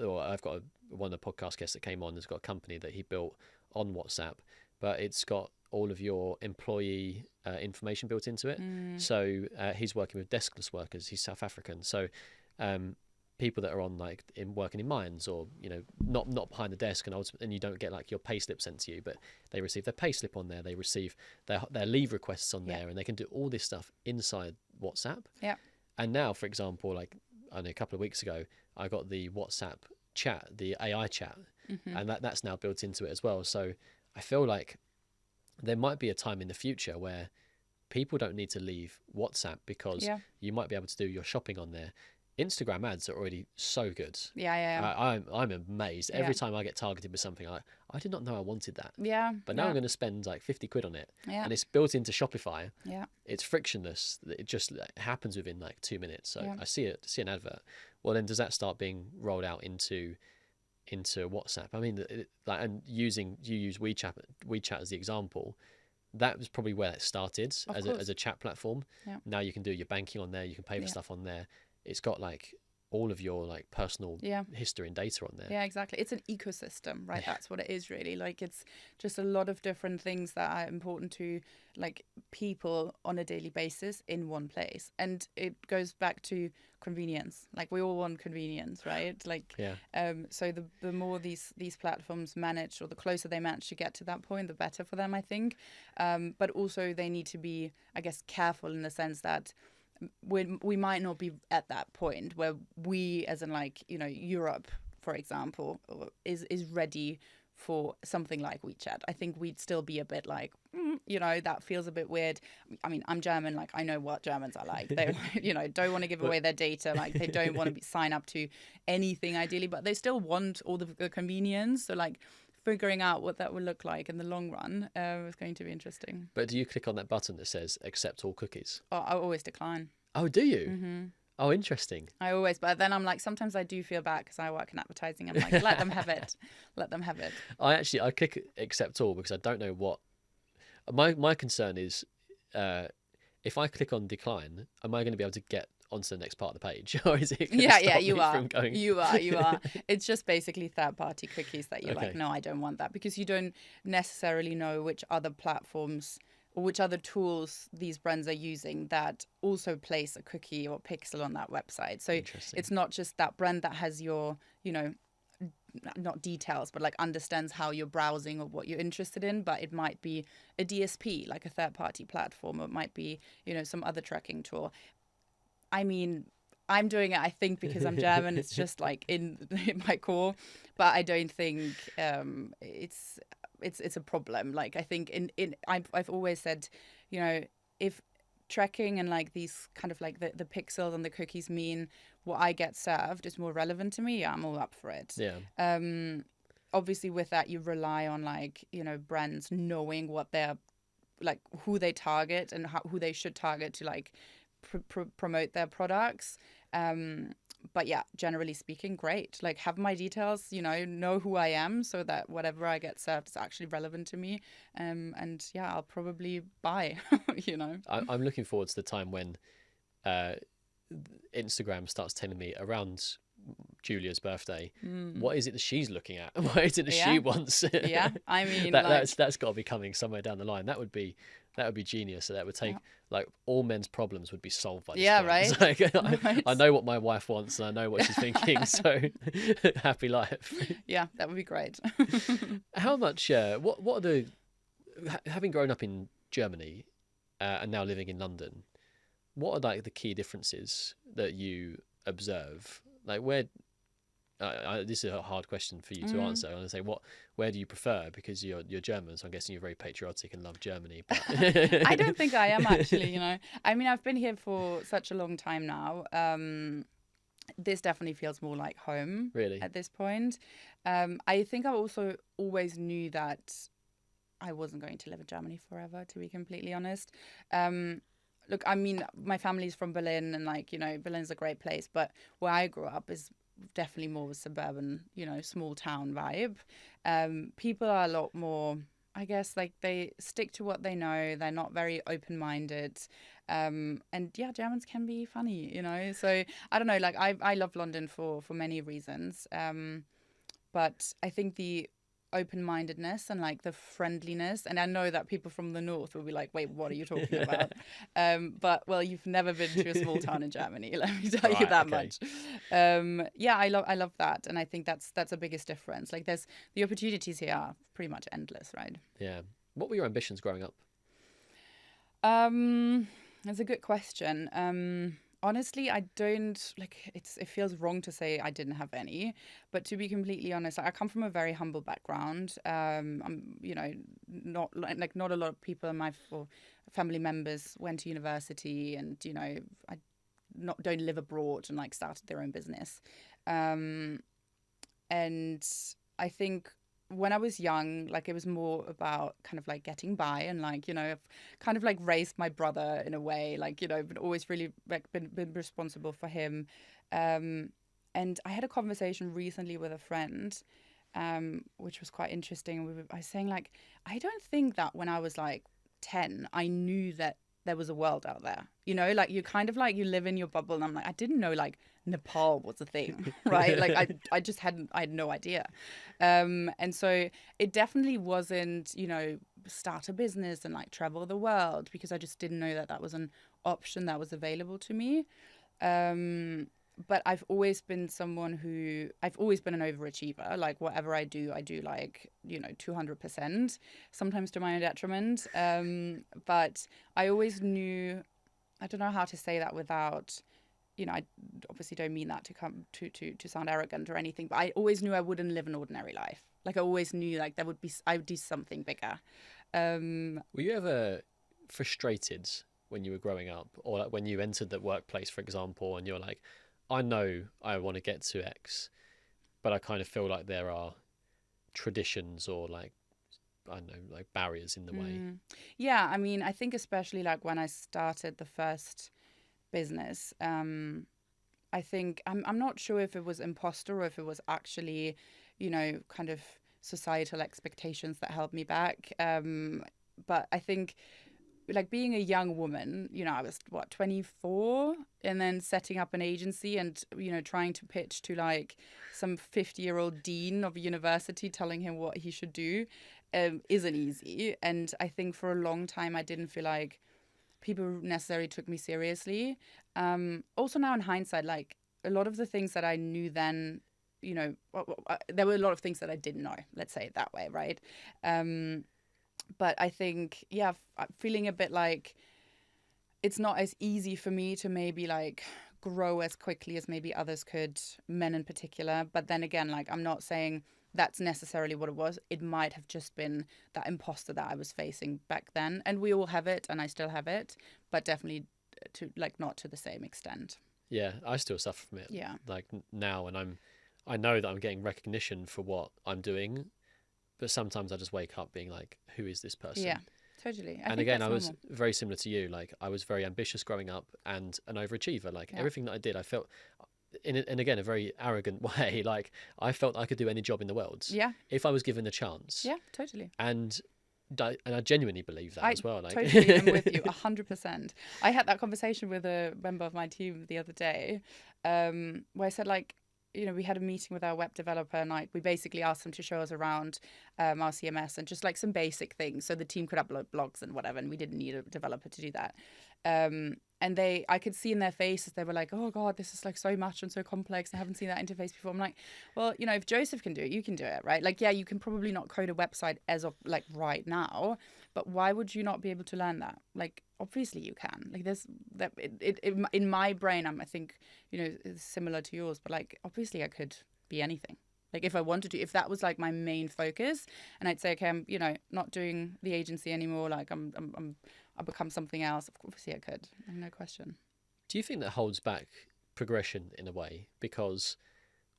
or I've got one of the podcast guests that came on has got a company that he built on WhatsApp, but it's got all of your employee information built into it. So he's working with deskless workers. He's South African. So people that are on working in mines, or not behind the desk, and you don't get your pay slip sent to you, but they receive their pay slip on there. They receive their leave requests on there, and they can do all this stuff inside WhatsApp. Yeah. And now, for example, only a couple of weeks ago, I got the WhatsApp chat, the AI chat, and that's now built into it as well. So I feel like there might be a time in the future where people don't need to leave WhatsApp, because you might be able to do your shopping on there. Instagram ads are already so good. I'm amazed. Every time I get targeted with something, I did not know I wanted that. But now I'm going to spend £50 on it. And it's built into Shopify. It's frictionless. It just happens within 2 minutes. So I see an advert. Well, then does that start being rolled out into WhatsApp? I mean, and you use WeChat as the example. That was probably where it started as a chat platform. Now you can do your banking on there. You can pay for stuff on there. It's got all of your personal history and data on there. Yeah, exactly. It's an ecosystem, right? That's what it is, really. It's just a lot of different things that are important to people on a daily basis in one place. And it goes back to convenience. We all want convenience, right? So the more these platforms manage, or the closer they manage to get to that point, the better for them, I think. But also they need to be, I guess, careful in the sense that we might not be at that point where we, as in Europe, for example, is ready for something like WeChat. I think we'd still be a bit that feels a bit weird. I mean, I'm German. I know what Germans are like. They don't want to give away their data. They don't want to sign up to anything ideally, but they still want all the convenience. So figuring out what that would look like in the long run is going to be interesting. But do you click on that button that says accept all cookies? Oh, I always decline. Oh, do you? Oh, interesting. I always, but then I'm sometimes I do feel bad because I work in advertising. I'm let them have it. Let them have it. I click accept all because I don't know what. My concern is if I click on decline, am I going to be able to get onto the next part of the page, or is it going to stop me from going? You are. It's just basically third-party cookies that you're no, I don't want that, because you don't necessarily know which other platforms or which other tools these brands are using that also place a cookie or pixel on that website. So it's not just that brand that has your, not details, but understands how you're browsing or what you're interested in, but it might be a DSP, a third-party platform, or it might be, some other tracking tool. I mean, I'm doing it, I think, because I'm German. It's just in my core, but I don't think it's a problem. I think I've always said, if tracking and these kind of the pixels and the cookies mean what I get served is more relevant to me, I'm all up for it. Yeah. Obviously, with that, you rely on brands knowing what they're who they target and who they should target to promote their products. But yeah, generally speaking, great. Like, have my details, know who I am, so that whatever I get served is actually relevant to me. And yeah, I'll probably buy, I'm looking forward to the time when uh, Instagram starts telling me around Julia's birthday, what is it that she's looking at? What is it that she wants? Yeah, I mean, that's got to be coming somewhere down the line. That would be genius. So that would take like all men's problems would be solved by this point. Right. Like, I know what my wife wants and I know what she's thinking. So happy life. Yeah, that would be great. How much? What are the having grown up in Germany and now living in London? What are like the key differences that you observe? Like where? This is a hard question for you to answer. I want to say where do you prefer, because you're German, so I'm guessing you're very patriotic and love Germany. But I don't think I am actually. I mean, I've been here for such a long time now. This definitely feels more like home. Really? At this point. I think I also always knew that I wasn't going to live in Germany forever, to be completely honest. Look, I mean, my family's from Berlin, and Berlin's a great place, but where I grew up is definitely more of a suburban, small town vibe. People are a lot more, I guess, like they stick to what they know. They're not very open-minded. And yeah, Germans can be funny, So I don't know, like I love London for many reasons. But I think the open-mindedness and like the friendliness, and I know that people from the north will be like, wait, what are you talking about? But well, you've never been to a small town in Germany, let me tell you that much. Yeah, I love that, and I think that's the biggest difference. Like there's the opportunities here are pretty much endless, right? Yeah. What were your ambitions growing up? That's a good question. Honestly, I don't it feels wrong to say I didn't have any, but to be completely honest, I come from a very humble background. I'm, not a lot of people in my family members went to university, and I don't live abroad and like started their own business. And I think when I was young, like it was more about kind of like getting by, and like, I've kind of like raised my brother in a way, like, but always really like been responsible for him. And I had a conversation recently with a friend, which was quite interesting. I was saying like, I don't think that when I was like 10, I knew that there was a world out there, like you kind of like you live in your bubble, and I'm like, I didn't know like Nepal was a thing, right? Like I had no idea. And so it definitely wasn't, start a business and like travel the world, because I just didn't know that was an option that was available to me. But I've always been I've always been an overachiever. Like whatever I do like, 200%, sometimes to my own detriment. But I always knew, I don't know how to say that without, I obviously don't mean that to come to sound arrogant or anything, but I always knew I wouldn't live an ordinary life. Like I always knew like I would do something bigger. Were you ever frustrated when you were growing up, or like when you entered the workplace, for example, and you're like, I know I want to get to X, but I kind of feel like there are traditions or like, I don't know, like barriers in the way? Yeah, I mean, I think especially like when I started the first business, I think I'm not sure if it was imposter or if it was actually, kind of societal expectations that held me back. But I think like being a young woman, I was 24, and then setting up an agency and, trying to pitch to like some 50-year-old dean of a university, telling him what he should do, isn't easy. And I think for a long time, I didn't feel like people necessarily took me seriously. Also now in hindsight, like a lot of the things that I knew then, there were a lot of things that I didn't know, let's say it that way. Right. But I think, yeah, feeling a bit like it's not as easy for me to maybe like grow as quickly as maybe others could, men in particular. But then again, like I'm not saying that's necessarily what it was. It might have just been that imposter that I was facing back then. And we all have it, and I still have it, but definitely to like not to the same extent. Yeah, I still suffer from it. Yeah. Like now, and I know that I'm getting recognition for what I'm doing, but sometimes I just wake up being like, who is this person? Yeah. Totally. And again, I was very similar to you. Like, I was very ambitious growing up and an overachiever. Like, everything that I did, I felt, and again, a very arrogant way, like, I felt I could do any job in the world. Yeah. If I was given the chance. Yeah, totally. And I genuinely believe that as well. Like. Totally am with you, 100%. I had that conversation with a member of my team the other day, where I said, like, you know, we had a meeting with our web developer and like we basically asked them to show us around our CMS and just like some basic things so the team could upload blogs and whatever, and we didn't need a developer to do that. And I could see in their faces, they were like, oh God, this is like so much and so complex. I haven't seen that interface before. I'm like, well, you know, if Joseph can do it, you can do it, right? Like, yeah, you can probably not code a website as of like right now, but why would you not be able to learn that? Like, obviously you can. Like, there's that in my brain, I think, you know, it's similar to yours, but like, obviously I could be anything. Like, if I wanted to, if that was like my main focus, and I'd say, okay, I'm, you know, not doing the agency anymore. Like, I'll become something else. Obviously, I could. No question. Do you think that holds back progression in a way? Because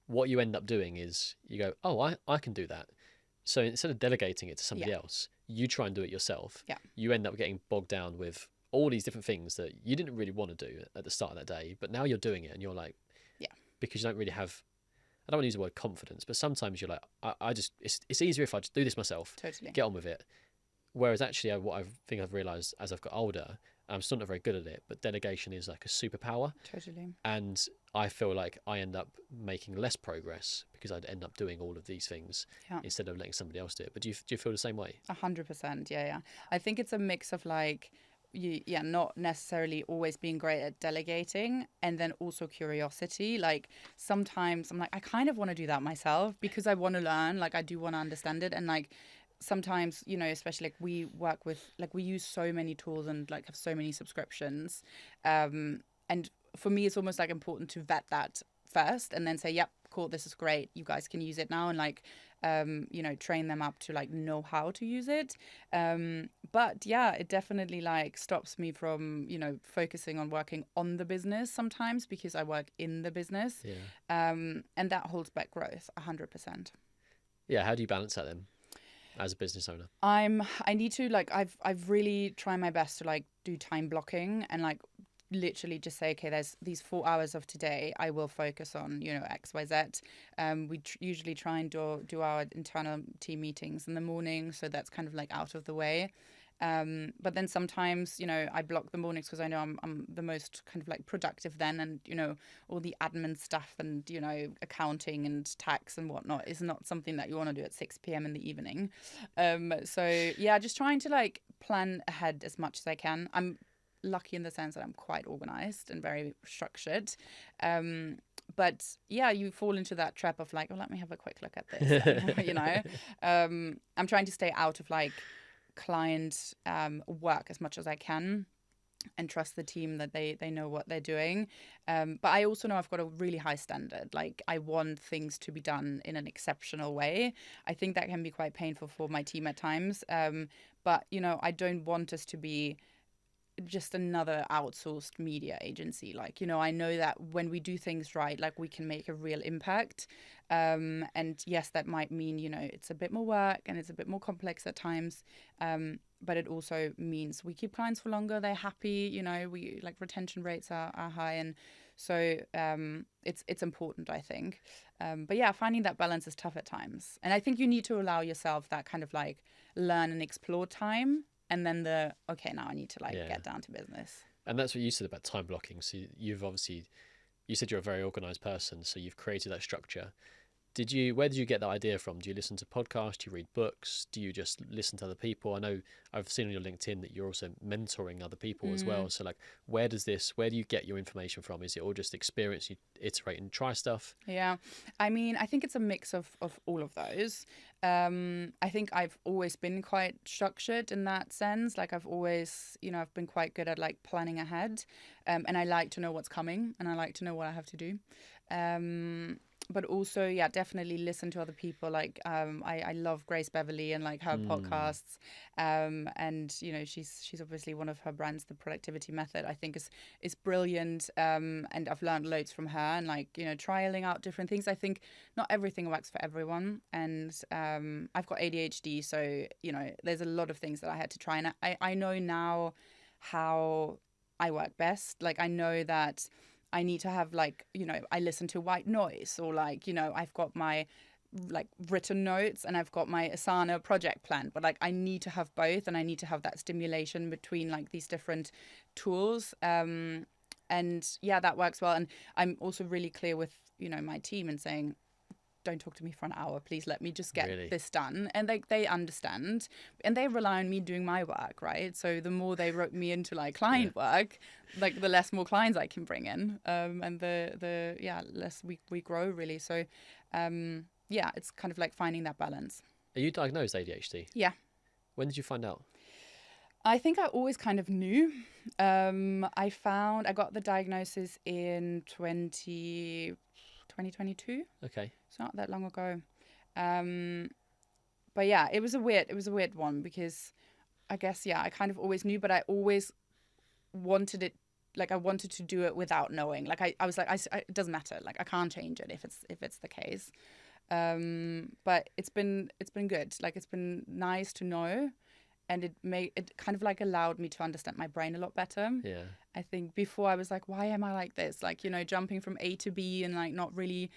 what you end up doing is you go, oh, I can do that. So instead of delegating it to somebody else, you try and do it yourself. Yeah. You end up getting bogged down with all these different things that you didn't really want to do at the start of that day, but now you're doing it and you're like, because you don't really have, I don't want to use the word confidence, but sometimes you're like, I just, it's easier if I just do this myself. Totally. Get on with it. Whereas actually, what I think I've realised as I've got older, I'm still not very good at it, but delegation is like a superpower. Totally. And I feel like I end up making less progress because I'd end up doing all of these things instead of letting somebody else do it. But do you feel the same way? 100%. Yeah. I think it's a mix of like, not necessarily always being great at delegating, and then also curiosity. Like, sometimes I'm like, I kind of want to do that myself because I want to learn. Like, I do want to understand it, and like, sometimes, you know, especially like we work with, like, we use so many tools and like have so many subscriptions, and for me it's almost like important to vet that first and then say, yep, cool, this is great, you guys can use it now, and like, you know, train them up to like know how to use it. But yeah, it definitely like stops me from, you know, focusing on working on the business sometimes because I work in the business. And that holds back growth 100%. Yeah. How do you balance that then as a business owner? I need to, like, I've really tried my best to like do time blocking and like literally just say, okay, there's these 4 hours of today I will focus on, you know, XYZ. We usually try and do our internal team meetings in the morning, so that's kind of like out of the way. But then sometimes, you know, I block the mornings because I know I'm the most kind of like productive then, and, you know, all the admin stuff and, you know, accounting and tax and whatnot is not something that you want to do at 6 p.m. in the evening. So yeah, just trying to like plan ahead as much as I can. I'm lucky in the sense that I'm quite organized and very structured. But yeah, you fall into that trap of like, oh, let me have a quick look at this. You know, I'm trying to stay out of like client work as much as I can and trust the team that they know what they're doing. But I also know I've got a really high standard. Like, I want things to be done in an exceptional way. I think that can be quite painful for my team at times. But, you know, I don't want us to be just another outsourced media agency. Like, you know, I know that when we do things right, like, we can make a real impact. And yes, that might mean, you know, it's a bit more work and it's a bit more complex at times. But it also means we keep clients for longer. They're happy, you know, we like retention rates are high. And so it's important, I think. But yeah, finding that balance is tough at times. And I think you need to allow yourself that kind of like learn and explore time. And then okay, now I need to like get down to business. And that's what you said about time blocking. So you've obviously, you said you're a very organized person, so you've created that structure. Where did you get that idea from? Do you listen to podcasts? Do you read books? Do you just listen to other people? I know I've seen on your LinkedIn that you're also mentoring other people as well. So like, where do you get your information from? Is it all just experience, you iterate and try stuff? Yeah. I mean, I think it's a mix of all of those. I think I've always been quite structured in that sense. Like, I've always, you know, I've been quite good at like planning ahead. And I like to know what's coming and I like to know what I have to do. but also, yeah, definitely listen to other people. Like, I love Grace Beverly and like her podcasts. And she's obviously one of her brands, the Productivity Method, I think is brilliant. And I've learned loads from her, and like, trialing out different things. I think not everything works for everyone. And I've got ADHD, so there's a lot of things that I had to try. And I know now how I work best. Like, I know that I need to have like, I listen to white noise, or like, I've got my like written notes and I've got my Asana project plan, but like I need to have both, and I need to have that stimulation between like these different tools. And yeah, that works well. And I'm also really clear with, my team and saying, don't talk to me for an hour, please let me just get this done. And they understand, and they rely on me doing my work, right? So the more they rope me into like client work, like the less more clients I can bring in, and the less we grow, really. So it's kind of like finding that balance. Are you diagnosed ADHD? Yeah. When did you find out? I think I always kind of knew. I got the diagnosis in 2022. Okay. It's not that long ago. But yeah, it was a weird one, because I guess, I kind of always knew, but I always wanted it, like I wanted to do it without knowing. Like I was like, it doesn't matter. Like I can't change it if it's the case. But it's been good. Like it's been nice to know. And it kind of like allowed me to understand my brain a lot better. Yeah. I think before I was like, why am I like this? Like, jumping from A to B and like not really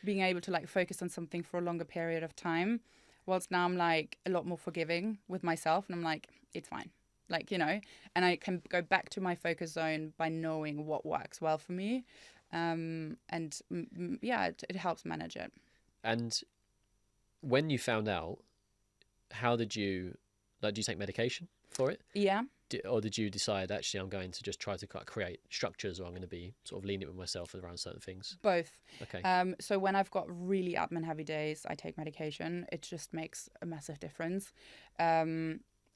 being able to like focus on something for a longer period of time. Whilst now I'm like a lot more forgiving with myself, and I'm like, it's fine. Like, and I can go back to my focus zone by knowing what works well for me. It helps manage it. And when you found out, how did you, do you take medication for it? Yeah. Or did you decide, actually, I'm going to just try to create structures, or I'm going to be sort of lenient with myself around certain things? Both. Okay. So when I've got really admin heavy days, I take medication. It just makes a massive difference.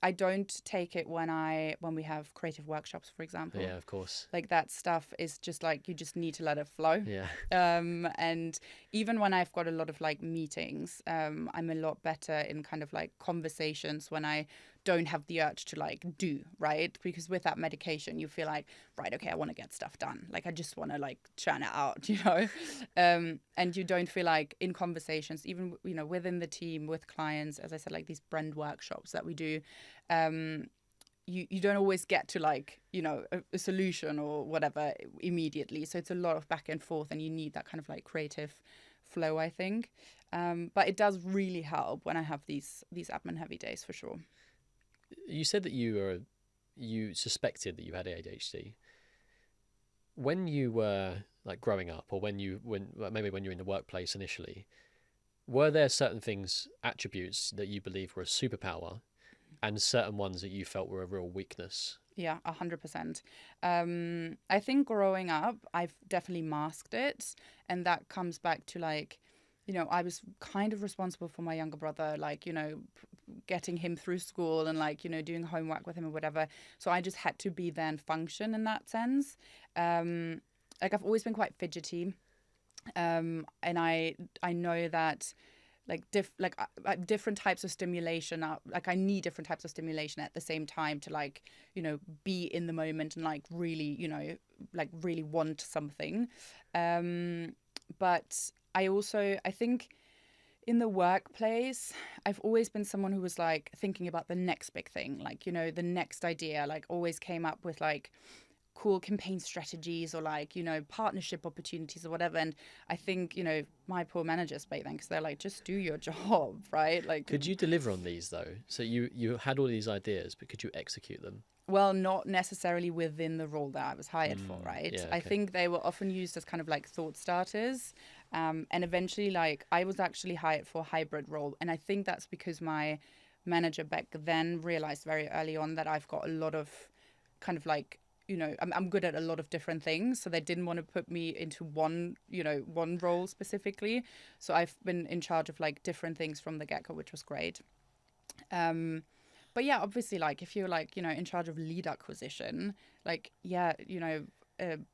I don't take it when we have creative workshops, for example. Yeah, of course. Like that stuff is just like, you just need to let it flow. Yeah. And even when I've got a lot of like meetings, I'm a lot better in kind of like conversations when I don't have the urge to like do, right? Because with that medication, you feel like, right, okay, I want to get stuff done. Like I just want to like churn it out, and you don't feel like in conversations, even, within the team with clients, as I said, like these brand workshops that we do, you don't always get to like, a solution or whatever immediately. So it's a lot of back and forth, and you need that kind of like creative flow, I think. But it does really help when I have these admin heavy days, for sure. You said that you suspected that you had ADHD. When you were like growing up, or maybe when you were in the workplace initially, were there certain attributes that you believe were a superpower, and certain ones that you felt were a real weakness? Yeah, 100%. I think growing up, I've definitely masked it, and that comes back to like, I was kind of responsible for my younger brother, like, getting him through school and like, doing homework with him or whatever. So I just had to be there and function in that sense. Like I've always been quite fidgety. And I know that like different types of stimulation are like, I need different types of stimulation at the same time to like, be in the moment and like really, like really want something. But I think in the workplace, I've always been someone who was like thinking about the next big thing, like, the next idea, like always came up with like cool campaign strategies or like, partnership opportunities or whatever. And I think, my poor managers back then, because they're like, just do your job, right? Like, could you deliver on these though? So you had all these ideas, but could you execute them? Well, not necessarily within the role that I was hired for, right? Yeah, okay. I think they were often used as kind of like thought starters. And eventually, like, I was actually hired for a hybrid role. And I think that's because my manager back then realized very early on that I've got a lot of kind of like, I'm good at a lot of different things. So they didn't want to put me into one role specifically. So I've been in charge of like different things from the get-go, which was great. But yeah, obviously, like if you're like, in charge of lead acquisition, like, yeah,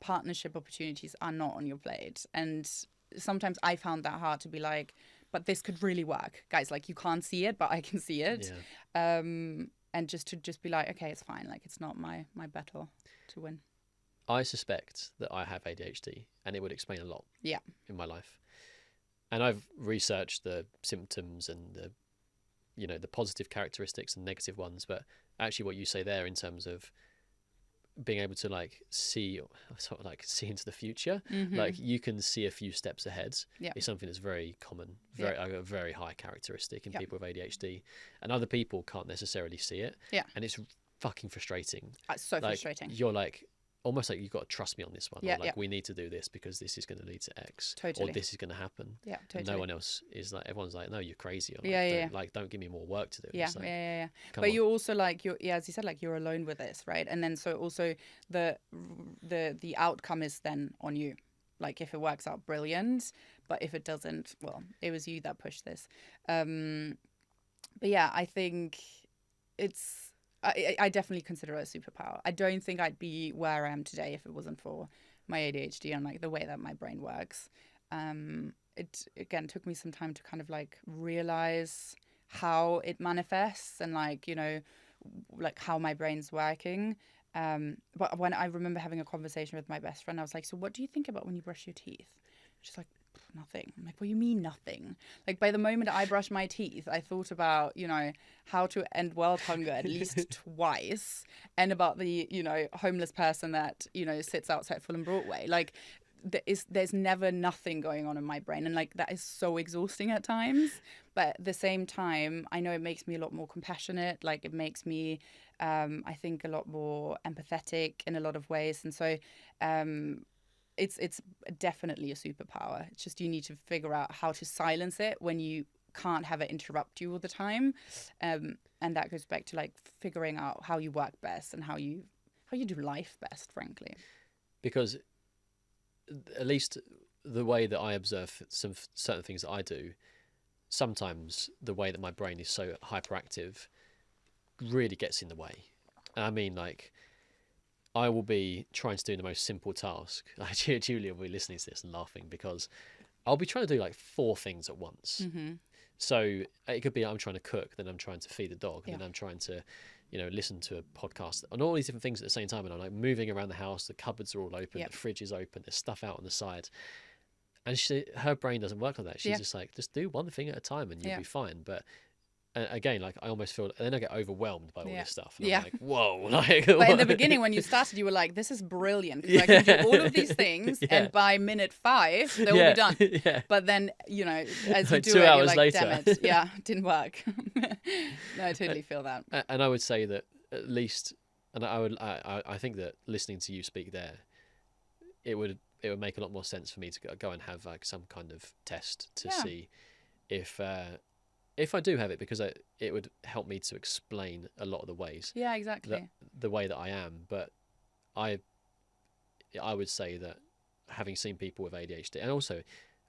partnership opportunities are not on your plate. And sometimes I found that hard to be like, but this could really work, guys. Like, you can't see it, but I can see it. Yeah. And just to be like, okay, it's fine. Like, it's not my battle to win. I suspect that I have ADHD, and it would explain a lot. Yeah. In my life, and I've researched the symptoms and the, you know, the positive characteristics and negative ones. But actually, what you say there in terms of being able to like see, sort of like see into the future, like you can see a few steps ahead. Yeah. Is something that's very common, a very high characteristic in Yeah. people with ADHD, and other people can't necessarily see it. Yeah. And it's fucking frustrating. It's so Like, frustrating. You're like, almost like you've got to trust me on this one. Yeah, Or like, yeah. we need to do this because this is going to lead to X. Totally. Or this is going to happen. Yeah, And totally. no one else is like, everyone's like, no, you're crazy. Or like, Yeah, yeah, don't, like, don't give me more work to do. Yeah, It's like, yeah. come But on. you're also like, as you said, like, you're alone with this, right? And then so also the outcome is then on you. Like, if it works out, brilliant. But if it doesn't, well, it was you that pushed this. But yeah, I think I definitely consider it a superpower. I don't think I'd be where I am today if it wasn't for my ADHD and like the way that my brain works. It again took me some time to kind of like realize how it manifests and like, you know, like how my brain's working. But when I remember having a conversation with my best friend, I was like, so what do you think about when you brush your teeth? She's like, nothing. I'm like, what do you mean nothing? Like, by the moment I brush my teeth, I thought about, you know, how to end world hunger at least twice, and about the, you know, homeless person that, you know, sits outside Fulham Broadway. Like, there's never nothing going on in my brain, and like that is so exhausting at times. But at the same time, I know it makes me a lot more compassionate. Like, it makes me I think a lot more empathetic in a lot of ways. And so it's definitely a superpower. It's just you need to figure out how to silence it when you can't have it interrupt you all the time. And that goes back to like figuring out how you work best and how you do life best, frankly. Because at least the way that I observe some certain things that I do, sometimes the way that my brain is so hyperactive really gets in the way. And I mean, like, I will be trying to do the most simple task. Julia will be listening to this and laughing because I'll be trying to do like 4 things at once. Mm-hmm. So it could be I'm trying to cook, then I'm trying to feed the dog, Yeah. then I'm trying to, you know, listen to a podcast and all these different things at the same time. And I'm like moving around the house. The cupboards are all open. Yep. The fridge is open. There's stuff out on the side. And her brain doesn't work like that. She's just like, just do one thing at a time and you'll be fine. But again, like, I almost feel, and then I get overwhelmed by all this stuff. And I'm like, whoa. Like, but in the beginning, when you started, you were like, this is brilliant. Because I can do all of these things, and by minute 5, they will be done. Yeah. But then, you know, as you Like do 2 it, you're hours like, later. damn it. Yeah, didn't work. No, I totally feel that. And I would say that at least, and I think that listening to you speak there, it would make a lot more sense for me to go and have like some kind of test to see if I do have it, because it would help me to explain a lot of the ways. Yeah, exactly. The way that I am. But I would say that having seen people with ADHD, and also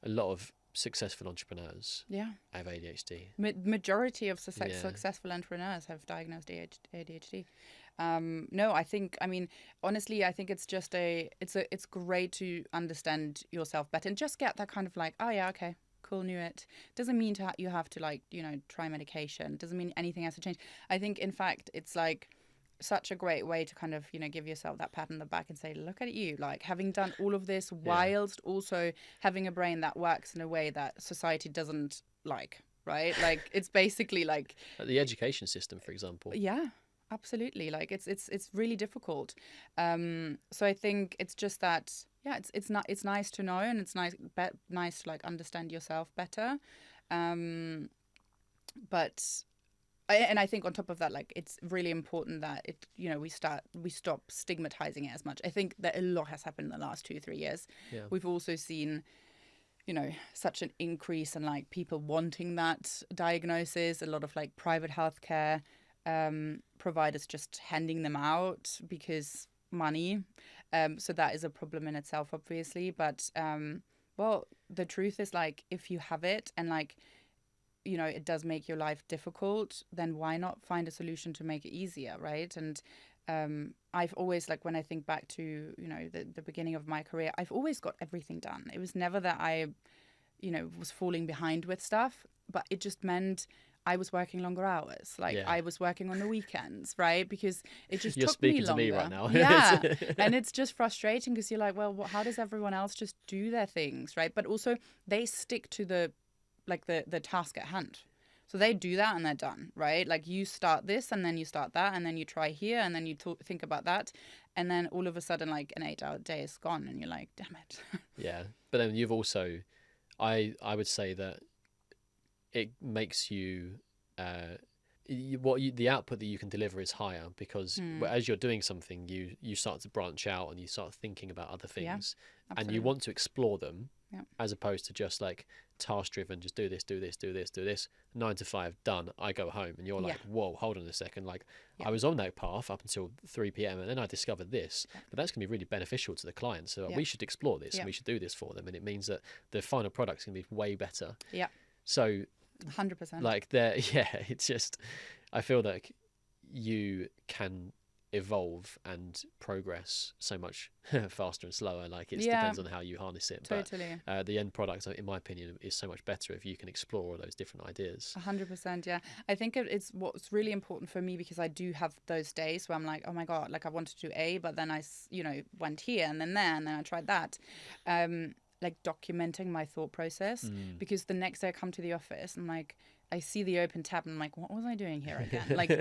a lot of successful entrepreneurs have ADHD. Majority of successful entrepreneurs have diagnosed ADHD. No, I mean, honestly, I think it's just it's great to understand yourself better and just get that kind of like, oh yeah, okay, cool, knew it. Doesn't mean you have to like, you know, try medication. Doesn't mean anything has to change. I think, in fact, it's like such a great way to kind of, you know, give yourself that pat on the back and say, look at you, like, having done all of this whilst also having a brain that works in a way that society doesn't like, right? Like, it's basically like the education system, for example. Yeah, absolutely. Like, it's really difficult. So I think it's just that, yeah, it's nice to know, and it's nice to like understand yourself better. But I think on top of that, like, it's really important that we stop stigmatizing it as much. I think that a lot has happened in the last 2-3 years. Yeah. We've also seen, you know, such an increase in like people wanting that diagnosis. A lot of like private healthcare providers just handing them out because money. So that is a problem in itself, obviously. But well, the truth is, like, if you have it and like, you know, it does make your life difficult, then why not find a solution to make it easier, right? And I've always, like, when I think back to, the beginning of my career, I've always got everything done. It was never that I, was falling behind with stuff, but it just meant I was working longer hours. Like, Yeah. I was working on the weekends, right? Because it just You're took me speaking to longer. me right now. Yeah. And it's just frustrating because you're like, well, how does everyone else just do their things, right? But also they stick to the task at hand. So they do that and they're done, right? Like, you start this and then you start that and then you try here and then you think about that. And then all of a sudden, like, an 8-hour day is gone and you're like, damn it. Yeah. But then you've also, I would say that it makes you, the output that you can deliver is higher because as you're doing something, you start to branch out and you start thinking about other things, and you want to explore them, as opposed to just like task driven, just do this, 9 to 5 done, I go home, and you're like, whoa, hold on a second, like I was on that path up until 3 p.m. and then I discovered this, but that's gonna be really beneficial to the client, so we should explore this and we should do this for them, and it means that the final product's gonna be way better. So 100%. like it's just, I feel like you can evolve and progress so much faster and slower. Like, it depends on how you harness it. Totally. But the end product, in my opinion, is so much better if you can explore all those different ideas. 100%. Yeah. I think it's what's really important for me, because I do have those days where I'm like, oh my God, like I wanted to do A, but then I, went here and then there and then I tried that. Like, documenting my thought process, because the next day I come to the office and like I see the open tab and I'm like, what was I doing here again? Like,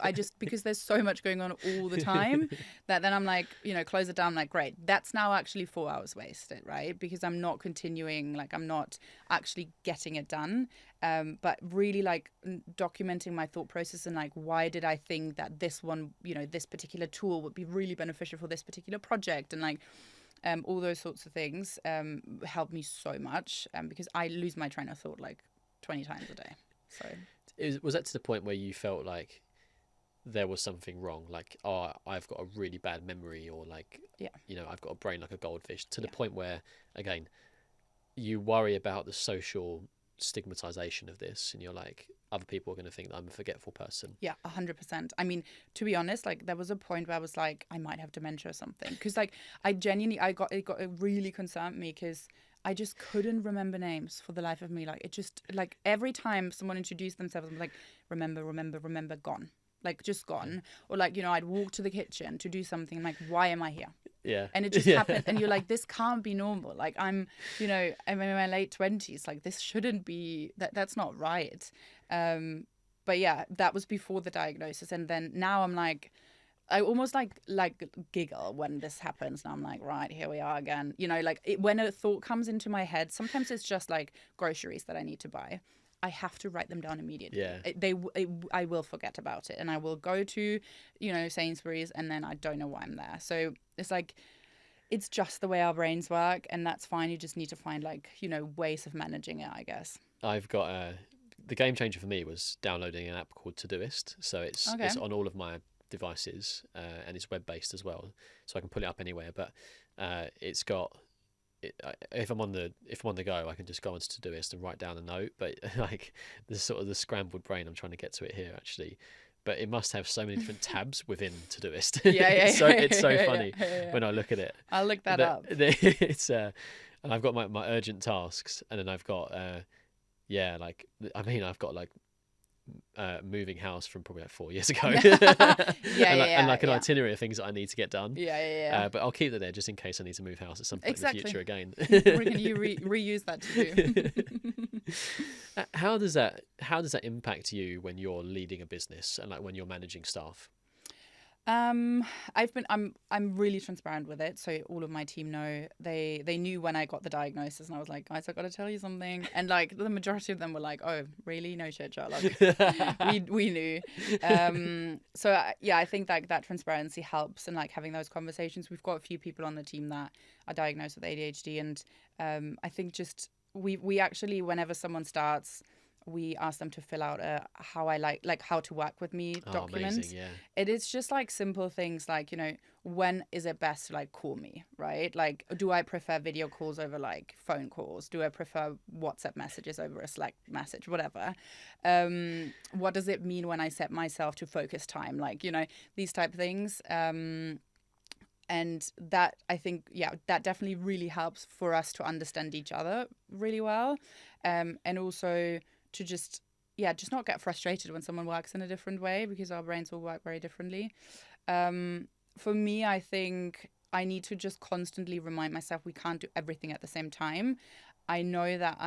I just, because there's so much going on all the time that then I'm like, close it down, like, great, that's now actually 4 hours wasted, right? Because I'm not continuing, like, I'm not actually getting it done. But really, like, documenting my thought process and like, why did I think that this one, this particular tool would be really beneficial for this particular project, and like, all those sorts of things help me so much, because I lose my train of thought like 20 times a day. So was that to the point where you felt like there was something wrong, like, oh, I've got a really bad memory, or like, I've got a brain like a goldfish, to the point where, again, you worry about the social stigmatization of this, and you're like, other people are going to think that I'm a forgetful person? 100%. I mean, to be honest, like, there was a point where I was like, I might have dementia or something, because like it really concerned me, because I just couldn't remember names for the life of me. Like, it just, like, every time someone introduced themselves, I'm like, remember, gone. Like, just gone. Or like, I'd walk to the kitchen to do something, like, why am I here? Yeah. And it just happened. And you're like, this can't be normal. Like, I'm in my late 20s. Like, this shouldn't be, that's not right. But yeah, that was before the diagnosis. And then now I'm like, I almost like giggle when this happens. Now I'm like, right, here we are again. When a thought comes into my head, sometimes it's just like groceries that I need to buy. I have to write them down immediately. Yeah. I will forget about it, and I will go to, Sainsbury's, and then I don't know why I'm there. So it's like, it's just the way our brains work, and that's fine. You just need to find, like, ways of managing it, I guess. I've got the game changer for me was downloading an app called Todoist. So it's on all of my devices, and it's web based as well, so I can pull it up anywhere. But it's got, if I'm on the go, I can just go onto Todoist and write down a note. But like, the sort of the scrambled brain, I'm trying to get to it here actually. But it must have so many different tabs within Todoist. It's so funny when I look at it. I'll look that up. It's and I've got my urgent tasks, and then I've got I've got like moving house from probably like 4 years ago. And like an itinerary of things that I need to get done. But I'll keep that there just in case I need to move house at some point in the future again. Can you reuse that to do? How does that impact you when you're leading a business and like when you're managing staff? I'm really transparent with it, so all of my team know. They knew when I got the diagnosis, and I was like, guys, I got to tell you something. And like, the majority of them were like, oh, really? No shit, Sherlock. we knew. So I think that transparency helps, and like having those conversations. We've got a few people on the team that are diagnosed with ADHD, and I think just we actually, whenever someone starts, we asked them to fill out a how I like how to work with me document. Amazing, yeah. It is just like simple things like, when is it best to like call me, right? Like, do I prefer video calls over like phone calls? Do I prefer WhatsApp messages over a Slack message? Whatever. What does it mean when I set myself to focus time? Like, these type of things. And that, I think, that definitely really helps for us to understand each other really well. And also to just not get frustrated when someone works in a different way, because our brains will work very differently. For me, I think I need to just constantly remind myself we can't do everything at the same time. I know that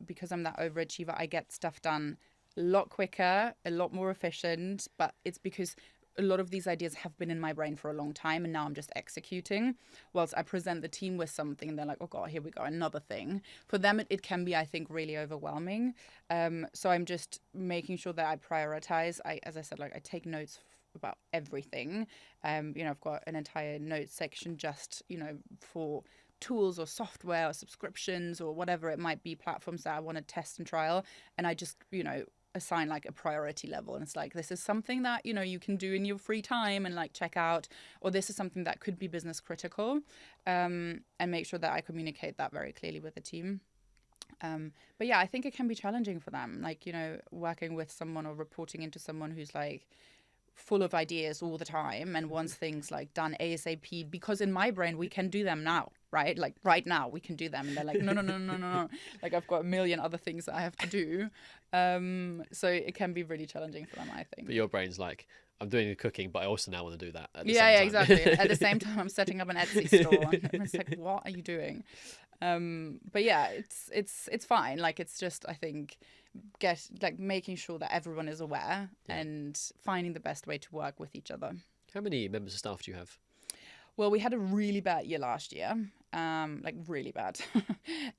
because I'm that overachiever, I get stuff done a lot quicker, a lot more efficient, but it's because a lot of these ideas have been in my brain for a long time, and now I'm just executing. Whilst I present the team with something, and they're like, oh God, here we go, another thing. For them, it can be, I think, really overwhelming. So I'm just making sure that I prioritize. As I said, like, I take notes about everything. I've got an entire notes section just, for tools or software or subscriptions or whatever it might be, platforms that I want to test and trial. And I just, assign like a priority level, and it's like, this is something that you can do in your free time and like check out, or this is something that could be business critical, and make sure that I communicate that very clearly with the team. But yeah, I think it can be challenging for them, like, working with someone or reporting into someone who's like full of ideas all the time and wants things like done ASAP, because in my brain we can do them now, right? Like right now we can do them, and they're like, no. Like, I've got a million other things that I have to do. So it can be really challenging for them, I think. But your brain's like, I'm doing the cooking, but I also now want to do that at the yeah same time. exactly. At the same time, I'm setting up an Etsy store, and it's like, what are you doing? But yeah, it's fine. Like, it's just, I think, making sure that everyone is aware, and finding the best way to work with each other. How many members of staff do you have? Well, we had a really bad year last year, like really bad,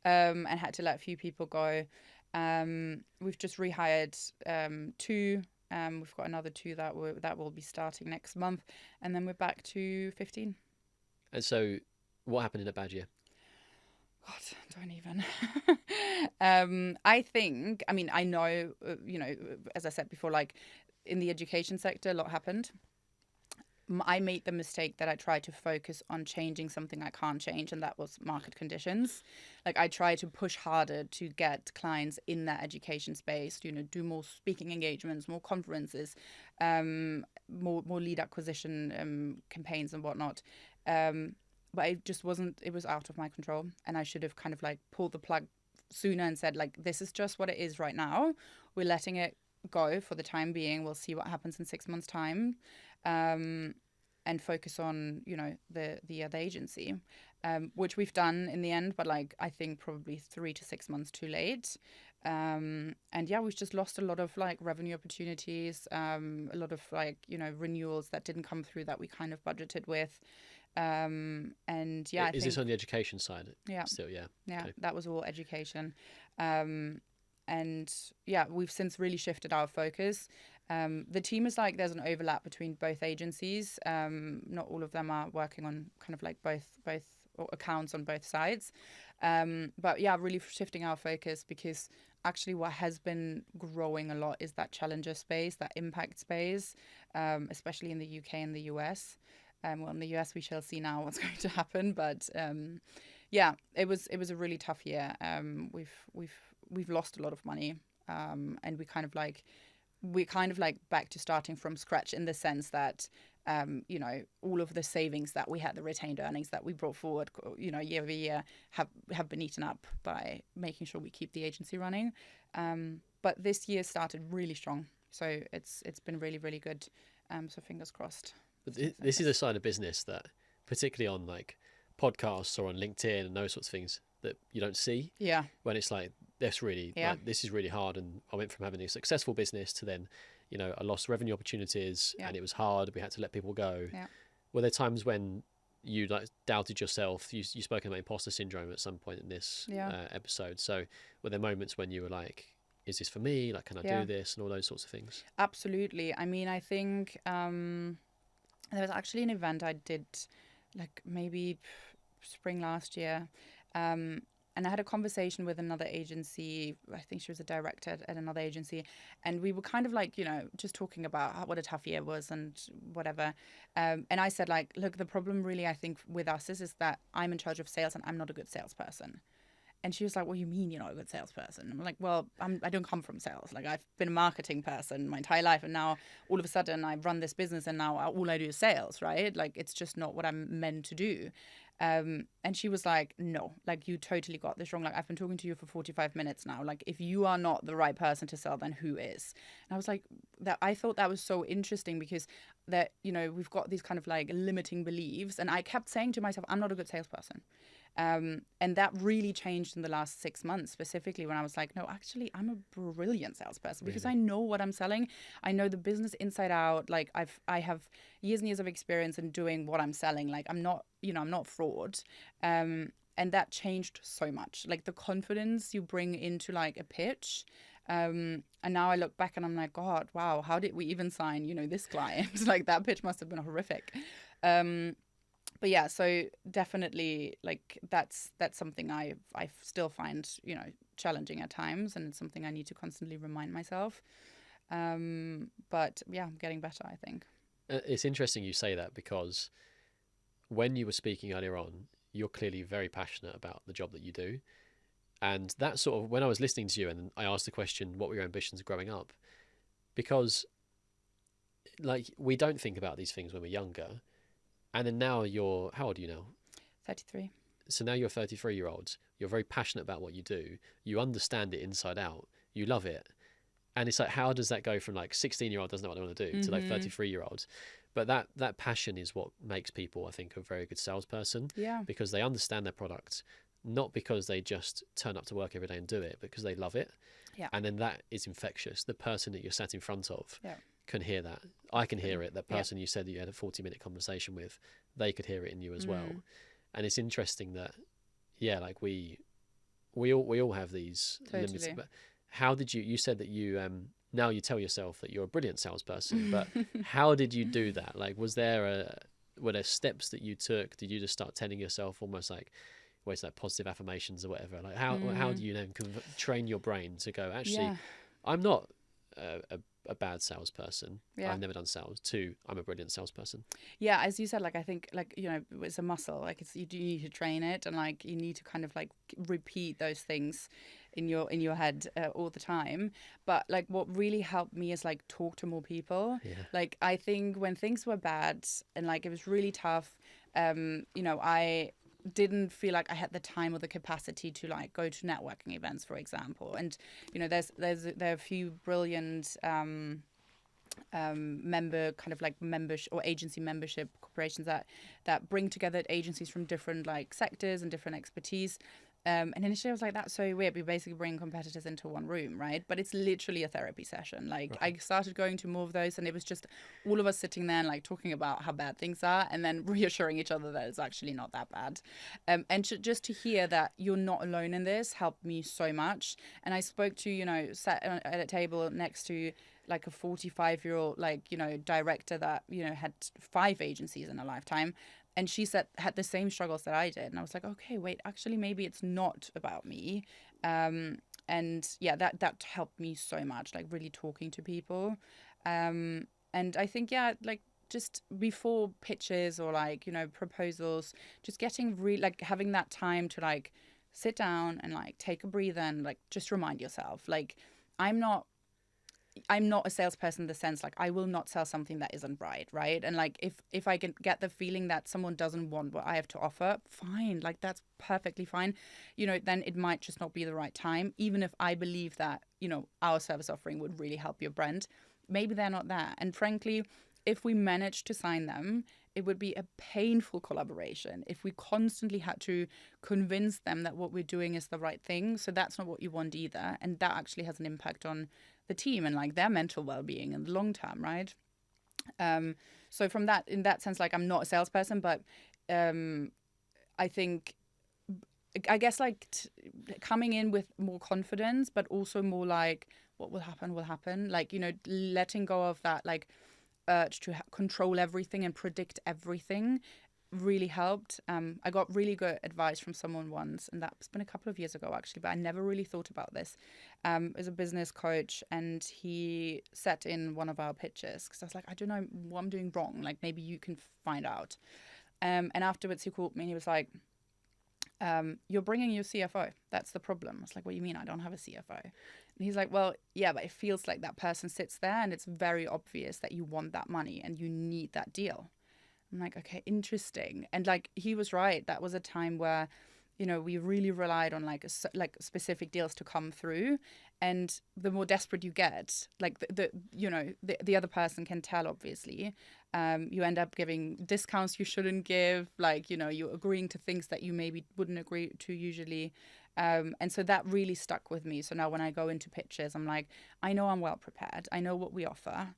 and had to let a few people go. We've just rehired 2. We've got another 2 that will be starting next month, and then we're back to 15. And so, what happened in a bad year? God, don't even. I know, as I said before, like in the education sector, a lot happened. I made the mistake that I tried to focus on changing something I can't change, and that was market conditions. Like, I tried to push harder to get clients in that education space, do more speaking engagements, more conferences, more lead acquisition campaigns and whatnot. But it just wasn't, it was out of my control, and I should have kind of like pulled the plug sooner and said, like, this is just what it is right now. We're letting it go for the time being. We'll see what happens in 6 months' time. And focus on, the agency, which we've done in the end, but like, I think probably 3 to 6 months too late. And yeah, we've just lost a lot of like revenue opportunities, a lot of like, renewals that didn't come through that we kind of budgeted with. And yeah, I think, this on the education side? Yeah. Still, yeah. Yeah, Okay. that was all education. And yeah, we've since really shifted our focus. The team is like, there's an overlap between both agencies. Not all of them are working on kind of like both accounts on both sides. But yeah, really shifting our focus, because actually what has been growing a lot is that challenger space, that impact space, especially in the UK and the US. Well, in the US, we shall see now what's going to happen. But yeah, it was a really tough year. We've lost a lot of money, and we're kind of like back to starting from scratch, in the sense that, all of the savings that we had, the retained earnings that we brought forward, year over year, have been eaten up by making sure we keep the agency running. But this year started really strong, so it's been really, really good. So fingers crossed. But this is a side of business that, particularly on like podcasts or on LinkedIn and those sorts of things, that you don't see. Yeah. When it's like, this is really hard, and I went from having a successful business to then, I lost revenue opportunities, and it was hard. We had to let people go. Yeah. Were there times when you like doubted yourself? You spoke about imposter syndrome at some point in this episode. So were there moments when you were like, is this for me? Like, can I do this? And all those sorts of things. Absolutely. I mean, I think there was actually an event I did, like maybe spring last year, and And I had a conversation with another agency. I think she was a director at another agency. And we were kind of like, just talking about what a tough year was and whatever. And I said, like, look, the problem really, I think, with us is that I'm in charge of sales and I'm not a good salesperson. And she was like, what do you mean you're not a good salesperson? I'm like, well, I don't come from sales. Like, I've been a marketing person my entire life. And now all of a sudden I run this business and now all I do is sales, right? Like, it's just not what I'm meant to do. And she was like, no, like, you totally got this wrong. Like, I've been talking to you for 45 minutes now. Like, if you are not the right person to sell, then who is? And I was like, I thought that was so interesting because that, we've got these kind of like limiting beliefs. And I kept saying to myself, I'm not a good salesperson. And that really changed in the last 6 months, specifically when I was like, no, actually, I'm a brilliant salesperson because I know what I'm selling. I know the business inside out. Like, I have years and years of experience in doing what I'm selling. Like, I'm not fraud. And that changed so much. Like, the confidence you bring into like a pitch. And now I look back and I'm like, God, wow, how did we even sign, this client? Like, that pitch must have been horrific. But yeah, so definitely, like, that's something I still find, challenging at times, and it's something I need to constantly remind myself. But yeah, I'm getting better, I think. It's interesting you say that because when you were speaking earlier on, you're clearly very passionate about the job that you do. And that sort of, when I was listening to you and I asked the question, what were your ambitions growing up? Because, like, we don't think about these things when we're younger. And then now how old are you now? 33. So now you're a 33-year-old. You're very passionate about what you do. You understand it inside out. You love it. And it's like, how does that go from like 16-year-old doesn't know what they want to do to like 33-year-olds? But that passion is what makes people, I think, a very good salesperson. Yeah. Because they understand their product, not because they just turn up to work every day and do it, but because they love it. Yeah. And then that is infectious. The person that you're sat in front of can hear that. I can hear it. That person you said that you had a 40-minute conversation with, they could hear it in you as well. And it's interesting that, like we all have these limits. But how did you said that you now you tell yourself that you're a brilliant salesperson, but how did you do that? Like, were there steps that you took? Did you just start telling yourself almost like, where's that positive affirmations or whatever? Like, how do you then train your brain to go, actually, I'm not a bad salesperson. I've never done sales. 2, I'm a brilliant salesperson. Yeah, as you said, like, I think, like, it's a muscle. Like, you do need to train it, and like you need to kind of like repeat those things in your head all the time. But like, what really helped me is like talk to more people. Like, I think when things were bad and like it was really tough, I didn't feel like I had the time or the capacity to like go to networking events, for example. And there are a few brilliant membership or agency membership corporations that bring together agencies from different like sectors and different expertise. And initially I was like, that's so weird. We basically bring competitors into one room, right? But it's literally a therapy session. Like, I started going to more of those, and it was just all of us sitting there and like talking about how bad things are, and then reassuring each other that it's actually not that bad. And just to hear that you're not alone in this helped me so much. And I spoke to, sat at a table next to like a 45-year-old, like, director that, had 5 agencies in a lifetime. And she had the same struggles that I did. And I was like, okay, wait, actually, maybe it's not about me. And yeah, that helped me so much, like really talking to people. And I think, like just before pitches or like, proposals, just getting like having that time to like sit down and like take a breather and like just remind yourself, like, I'm not a salesperson in the sense, like, I will not sell something that isn't right? And like, if I can get the feeling that someone doesn't want what I have to offer, fine, like, that's perfectly fine. Then it might just not be the right time. Even if I believe that, our service offering would really help your brand, maybe they're not there. And frankly, if we managed to sign them, it would be a painful collaboration if we constantly had to convince them that what we're doing is the right thing. So that's not what you want either. And that actually has an impact on the team and like their mental well-being in the long term, right? So in that sense, like, I'm not a salesperson, but I think, I guess, like, coming in with more confidence, but also more like, what will happen will happen. Like, letting go of that like urge to control everything and predict everything really helped. I got really good advice from someone once, and that's been a couple of years ago actually, but I never really thought about this. As a business coach, and he sat in one of our pitches because I was like, I don't know what I'm doing wrong. Like maybe you can find out. And afterwards he called me and he was like, you're bringing your CFO. That's the problem. I was like, what do you mean? I don't have a CFO. And he's like, well, yeah, but it feels like that person sits there and it's very obvious that you want that money and you need that deal. I'm like, okay, interesting. And like, he was right. That was a time where, we really relied on like specific deals to come through. And the more desperate you get, like the other person can tell, obviously, you end up giving discounts you shouldn't give. Like, you're agreeing to things that you maybe wouldn't agree to usually. And so that really stuck with me. So now when I go into pitches, I'm like, I know I'm well prepared. I know what we offer.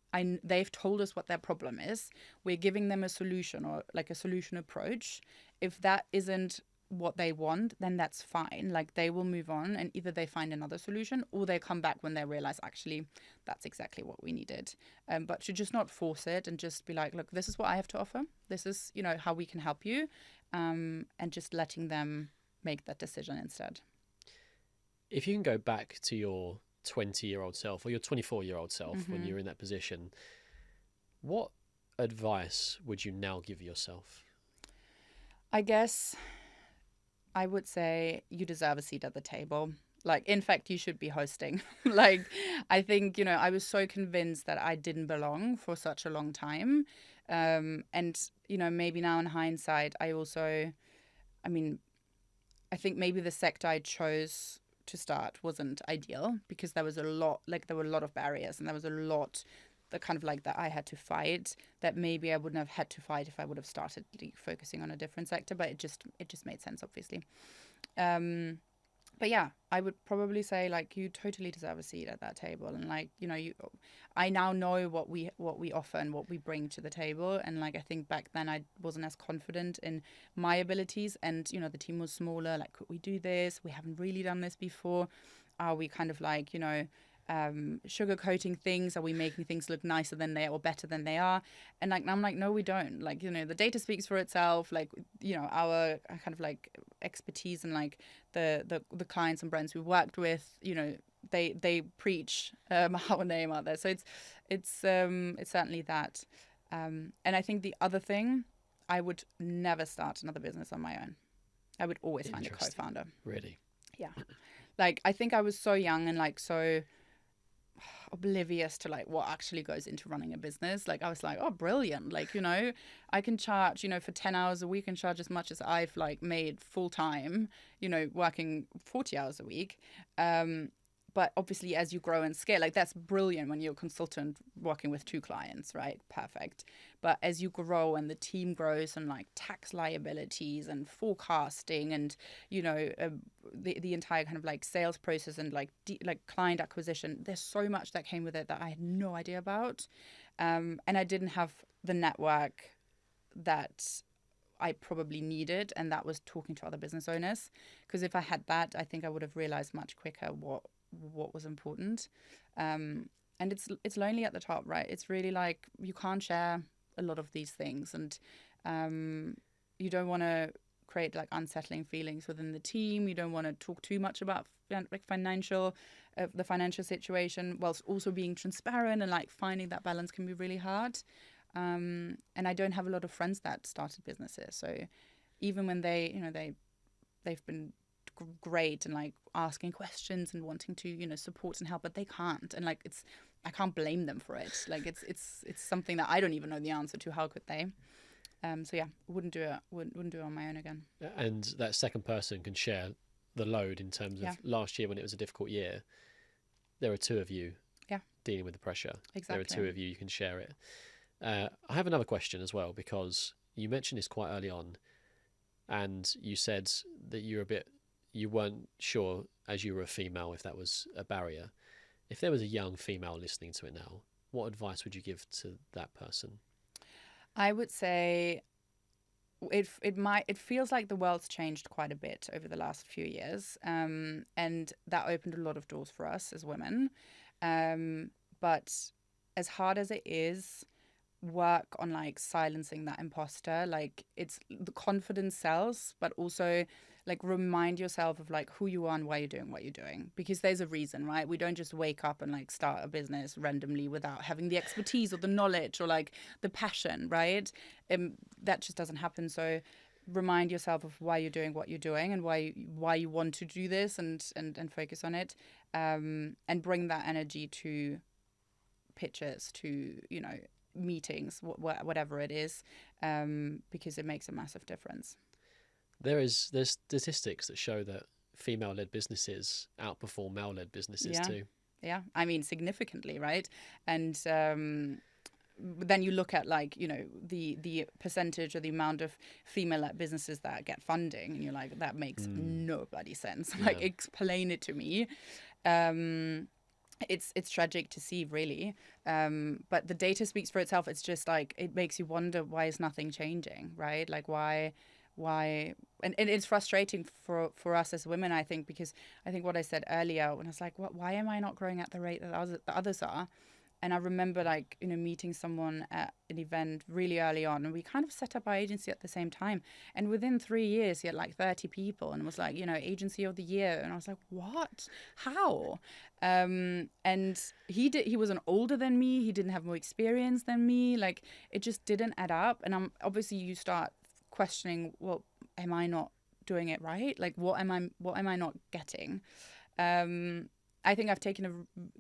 They've told us what their problem is. We're giving them a solution or like a solution approach. If that isn't what they want, then that's fine. Like they will move on and either they find another solution or they come back when they realize actually that's exactly what we needed. But to just not force it and just be like, look, this is what I have to offer. This is, how we can help you. And just letting them make that decision instead. If you can go back to your 20-year-old self or your 24-year-old self when you're in that position, what advice would you now give yourself? I guess I would say you deserve a seat at the table. Like, in fact, you should be hosting. Like, I think, I was so convinced that I didn't belong for such a long time. And, maybe now in hindsight, I think maybe the sector I chose to start wasn't ideal because there were a lot of barriers and there was a lot that kind of like that I had to fight that maybe I wouldn't have had to fight if I would have started focusing on a different sector, but it just made sense, obviously. But yeah, I would probably say like you totally deserve a seat at that table, and like I now know what we offer and what we bring to the table, and like I think back then I wasn't as confident in my abilities, and the team was smaller. Like, could we do this? We haven't really done this before. Are we kind of like sugarcoating things? Are we making things look nicer than they are or better than they are? And like I'm like, no, we don't. Like the data speaks for itself. Like our kind of like expertise and like the clients and brands we've worked with, they preach our name out there. So it's certainly that. And I think the other thing, I would never start another business on my own. I would always find a co-founder. Really? Yeah. Like I think I was so young and like so oblivious to like what actually goes into running a business. Like I was like, oh, brilliant. Like, I can charge, for 10 hours a week and charge as much as I've like made full time, working 40 hours a week. But obviously as you grow and scale, like that's brilliant when you're a consultant working with 2 clients, right? Perfect. But as you grow and the team grows and like tax liabilities and forecasting and, the entire kind of like sales process and like client acquisition, there's so much that came with it that I had no idea about. And I didn't have the network that I probably needed. And that was talking to other business owners. Because if I had that, I think I would have realized much quicker what was important. And it's lonely at the top, right? It's really like you can't share a lot of these things, and you don't want to create like unsettling feelings within the team. You don't want to talk too much about like the financial situation, whilst also being transparent, and like finding that balance can be really hard. And I don't have a lot of friends that started businesses, so even when they've been great and like asking questions and wanting to support and help, but they can't, and like I can't blame them for it. Like it's something that I don't even know the answer to. How could they? So yeah, wouldn't do it on my own again. And that second person can share the load in terms of last year when it was a difficult year. There are 2 of you dealing with the pressure. Exactly. There are 2 of you can share it. I have another question as well, because you mentioned this quite early on, and you said that you weren't sure as you were a female if that was a barrier. If there was a young female listening to it now, what advice would you give to that person? I would say it feels like the world's changed quite a bit over the last few years, and that opened a lot of doors for us as women. But as hard as it is, work on like silencing that imposter. Like it's the confidence sells, but also like remind yourself of like who you are and why you're doing what you're doing, because there's a reason, right? We don't just wake up and like start a business randomly without having the expertise or the knowledge or like the passion, right? That just doesn't happen. So remind yourself of why you're doing what you're doing and why you want to do this, and focus on it, and bring that energy to pitches, to meetings, whatever it is, because it makes a massive difference. There's statistics that show that female-led businesses outperform male-led businesses too. Yeah, I mean significantly, right? And then you look at like the percentage or the amount of female-led businesses that get funding, and you're like, that makes no bloody sense. Like, explain it to me. It's tragic to see, really, but the data speaks for itself. It's just like, it makes you wonder, why is nothing changing, right? Like why and it's frustrating for us as women, I think, because I think what I said earlier when I was like, why am I not growing at the rate that the others are? And I remember like, meeting someone at an event really early on, and we kind of set up our agency at the same time. And within 3 years, he had like 30 people and was like, agency of the year. And I was like, what? How? And he wasn't older than me. He didn't have more experience than me. Like, it just didn't add up. And obviously you start questioning, well, am I not doing it right? Like, what am I not getting? I think I've taken a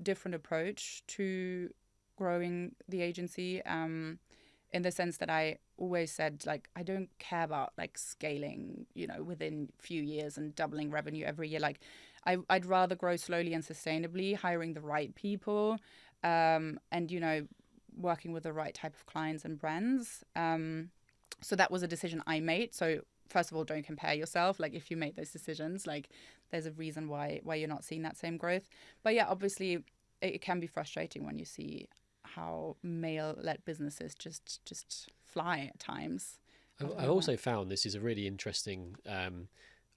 different approach to growing the agency, in the sense that I always said, like, I don't care about like scaling, within a few years and doubling revenue every year. Like, I'd rather grow slowly and sustainably, hiring the right people, and working with the right type of clients and brands. So that was a decision I made. So first of all, don't compare yourself. Like, if you make those decisions, like, there's a reason why you're not seeing that same growth. But yeah, obviously it can be frustrating when you see how male-led businesses just fly at times. I've also found this is a really interesting,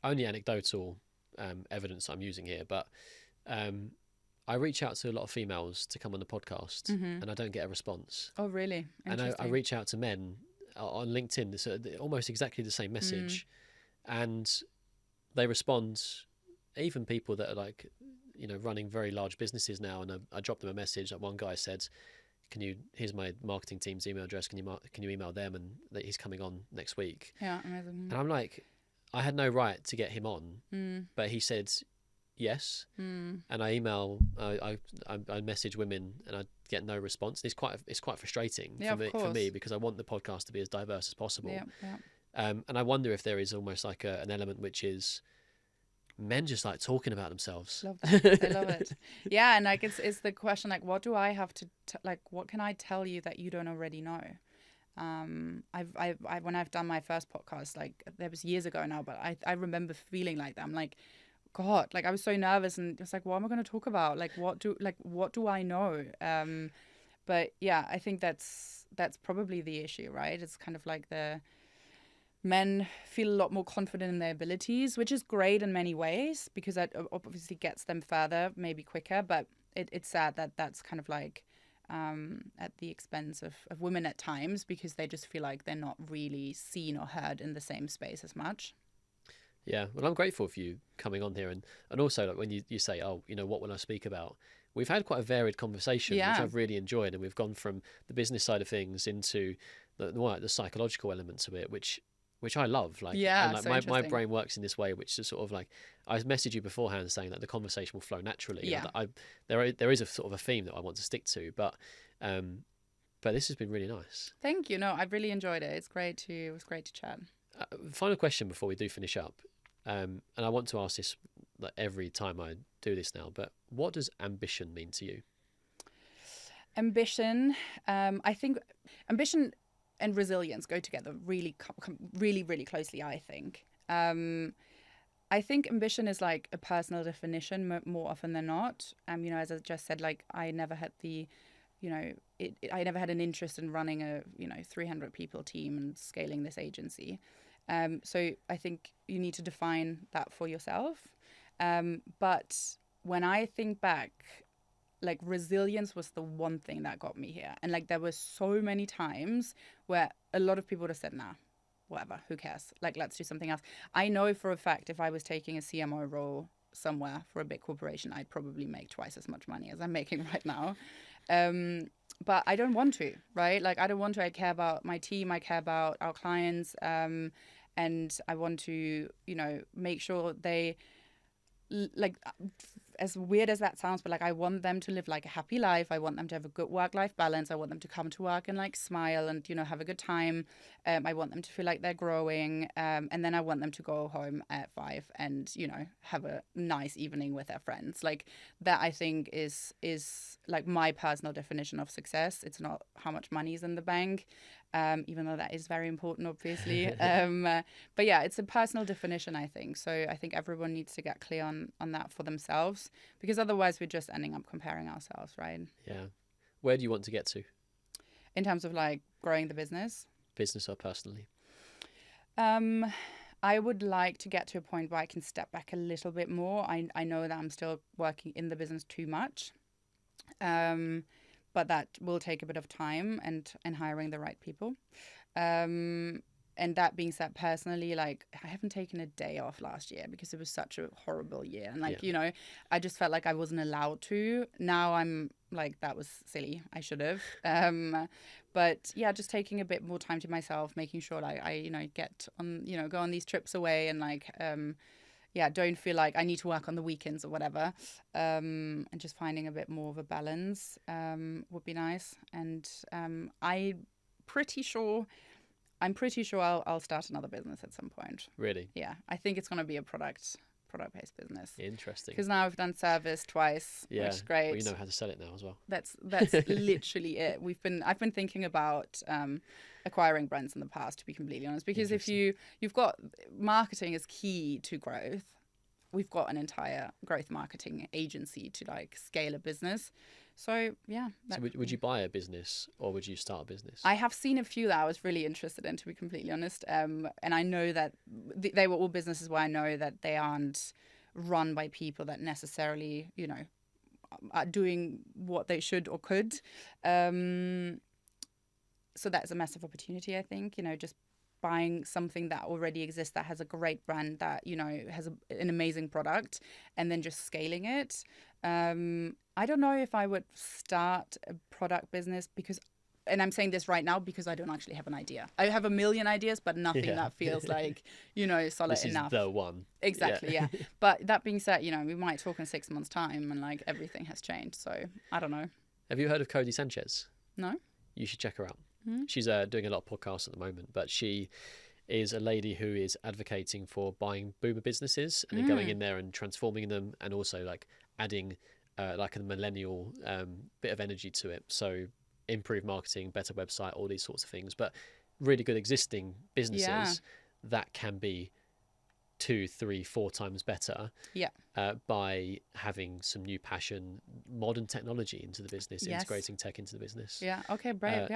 only anecdotal evidence I'm using here, but I reach out to a lot of females to come on the podcast, and I don't get a response. Oh, really? And I reach out to men on LinkedIn, it's almost exactly the same message, and they respond. Even people that are like, running very large businesses now, and I dropped them a message. Like, one guy said, here's my marketing team's email address, can you email them, and that he's coming on next week. Yeah, amazing. And I'm like, I had no right to get him on, but he said yes, and I message women and I get no response. It's quite frustrating for me, because I want the podcast to be as diverse as possible. And I wonder if there is almost like an element which is men just like talking about themselves. Love that. I love it. Yeah, and like it's the question, like, what do I have to like, what can I tell you that you don't already know? I've when I've done my first podcast, like, that was years ago now, but I remember feeling like that. I'm like, God, like, I was so nervous, and it's like, what am I going to talk about? Like, what do I know? But yeah, I think that's probably the issue, right? It's kind of like the men feel a lot more confident in their abilities, which is great in many ways, because that obviously gets them further, maybe quicker. But it's sad that that's kind of like at the expense of women at times, because they just feel like they're not really seen or heard in the same space as much. Yeah, well, I'm grateful for you coming on here, and also, like, when you say, oh, what will I speak about? We've had quite a varied conversation, which I've really enjoyed, and we've gone from the business side of things into the psychological elements of it, which I love. Like, and like, my brain works in this way, which is sort of like, I messaged you beforehand saying that the conversation will flow naturally. Yeah. There is a sort of a theme that I want to stick to, but this has been really nice. Thank you. No, I really enjoyed it. It was great to chat. Final question before we do finish up. And I want to ask this like every time I do this now, but what does ambition mean to you? Ambition, I think ambition and resilience go together really, really closely, I think. I think ambition is like a personal definition more often than not. As I just said, like, I never had I never had an interest in running a 300 people team and scaling this agency. So I think you need to define that for yourself. But when I think back, like resilience was the one thing that got me here. And like there were so many times where a lot of people would have said, nah, whatever, who cares? Like, let's do something else. I know for a fact if I was taking a CMO role somewhere for a big corporation, I'd probably make twice as much money as I'm making right now. But I don't want to, right? Like, I don't want to. I care about my team. I care about our clients. And I want to, you know, make sure they, like, as weird as that sounds, but like I want them to live like a happy life. I want them to have a good work-life balance. I want them to come to work and like smile and, you know, have a good time. I want them to feel like they're growing. And then I want them to go home at 5 and, you know, have a nice evening with their friends. Like that, I think is like my personal definition of success. It's not how much money is in the bank. Even though that is very important, obviously. But yeah, it's a personal definition, I think. So I think everyone needs to get clear on that for themselves, because otherwise we're just ending up comparing ourselves, right? Yeah. Where do you want to get to? In terms of like growing the business? Business or personally? I would like to get to a point where I can step back a little bit more. I know that I'm still working in the business too much. But that will take a bit of time and hiring the right people. And that being said, personally, like I haven't taken a day off last year because it was such a horrible year. And like, you know, I just felt like I wasn't allowed to. Now I'm like, that was silly. I should have. But yeah, just taking a bit more time to myself, making sure like I, you know, get on, you know, go on these trips away and like, yeah, don't feel like I need to work on the weekends or whatever. And just finding a bit more of a balance would be nice. And I'm pretty sure I'll start another business at some point. Really? Yeah, I think it's going to be a product-based business. Interesting. Because now I've done service twice, which is great. Well, you know how to sell it now as well. That's literally it. I've been thinking about acquiring brands in the past, to be completely honest, because if you've got marketing is key to growth. We've got an entire growth marketing agency to like scale a business. So yeah. So would you buy a business or would you start a business? I have seen a few that I was really interested in, to be completely honest. And I know that they were all businesses where I know that they aren't run by people that necessarily, you know, are doing what they should or could. So that's a massive opportunity, I think, you know, just buying something that already exists, that has a great brand, that, you know, has an amazing product, and then just scaling it. I don't know if I would start a product business because, and I'm saying this right now because I don't actually have an idea. I have a million ideas, but nothing that feels like, you know, solid enough. This is the one. Exactly, yeah. But that being said, you know, we might talk in 6 months' time and like everything has changed. So I don't know. Have you heard of Cody Sanchez? No. You should check her out. She's doing a lot of podcasts at the moment, but she is a lady who is advocating for buying boomer businesses and then going in there and transforming them, and also like adding like a millennial bit of energy to it. So improved marketing, better website, all these sorts of things, but really good existing businesses that can be 2, 3, 4 times better by having some new passion, modern technology into the business, integrating tech into the business. Yeah, okay, brave.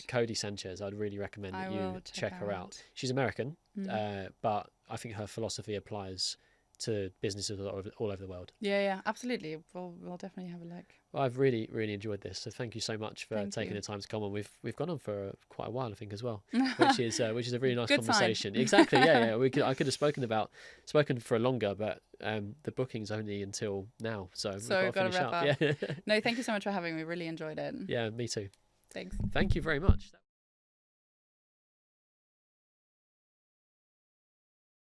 Cody Sanchez, I'd really recommend that you check her out. She's American, but I think her philosophy applies to businesses all over the world. Yeah, absolutely. We'll definitely have a look. Well, I've really, really enjoyed this. So thank you so much for taking the time to come on. We've gone on for quite a while, I think, as well, which is a really nice conversation. Time. Exactly. Yeah. I could have spoken for longer, but the booking's only until now, so we've got to finish up. Yeah. No, thank you so much for having me. Really enjoyed it. Yeah, me too. Thanks. Thank you very much.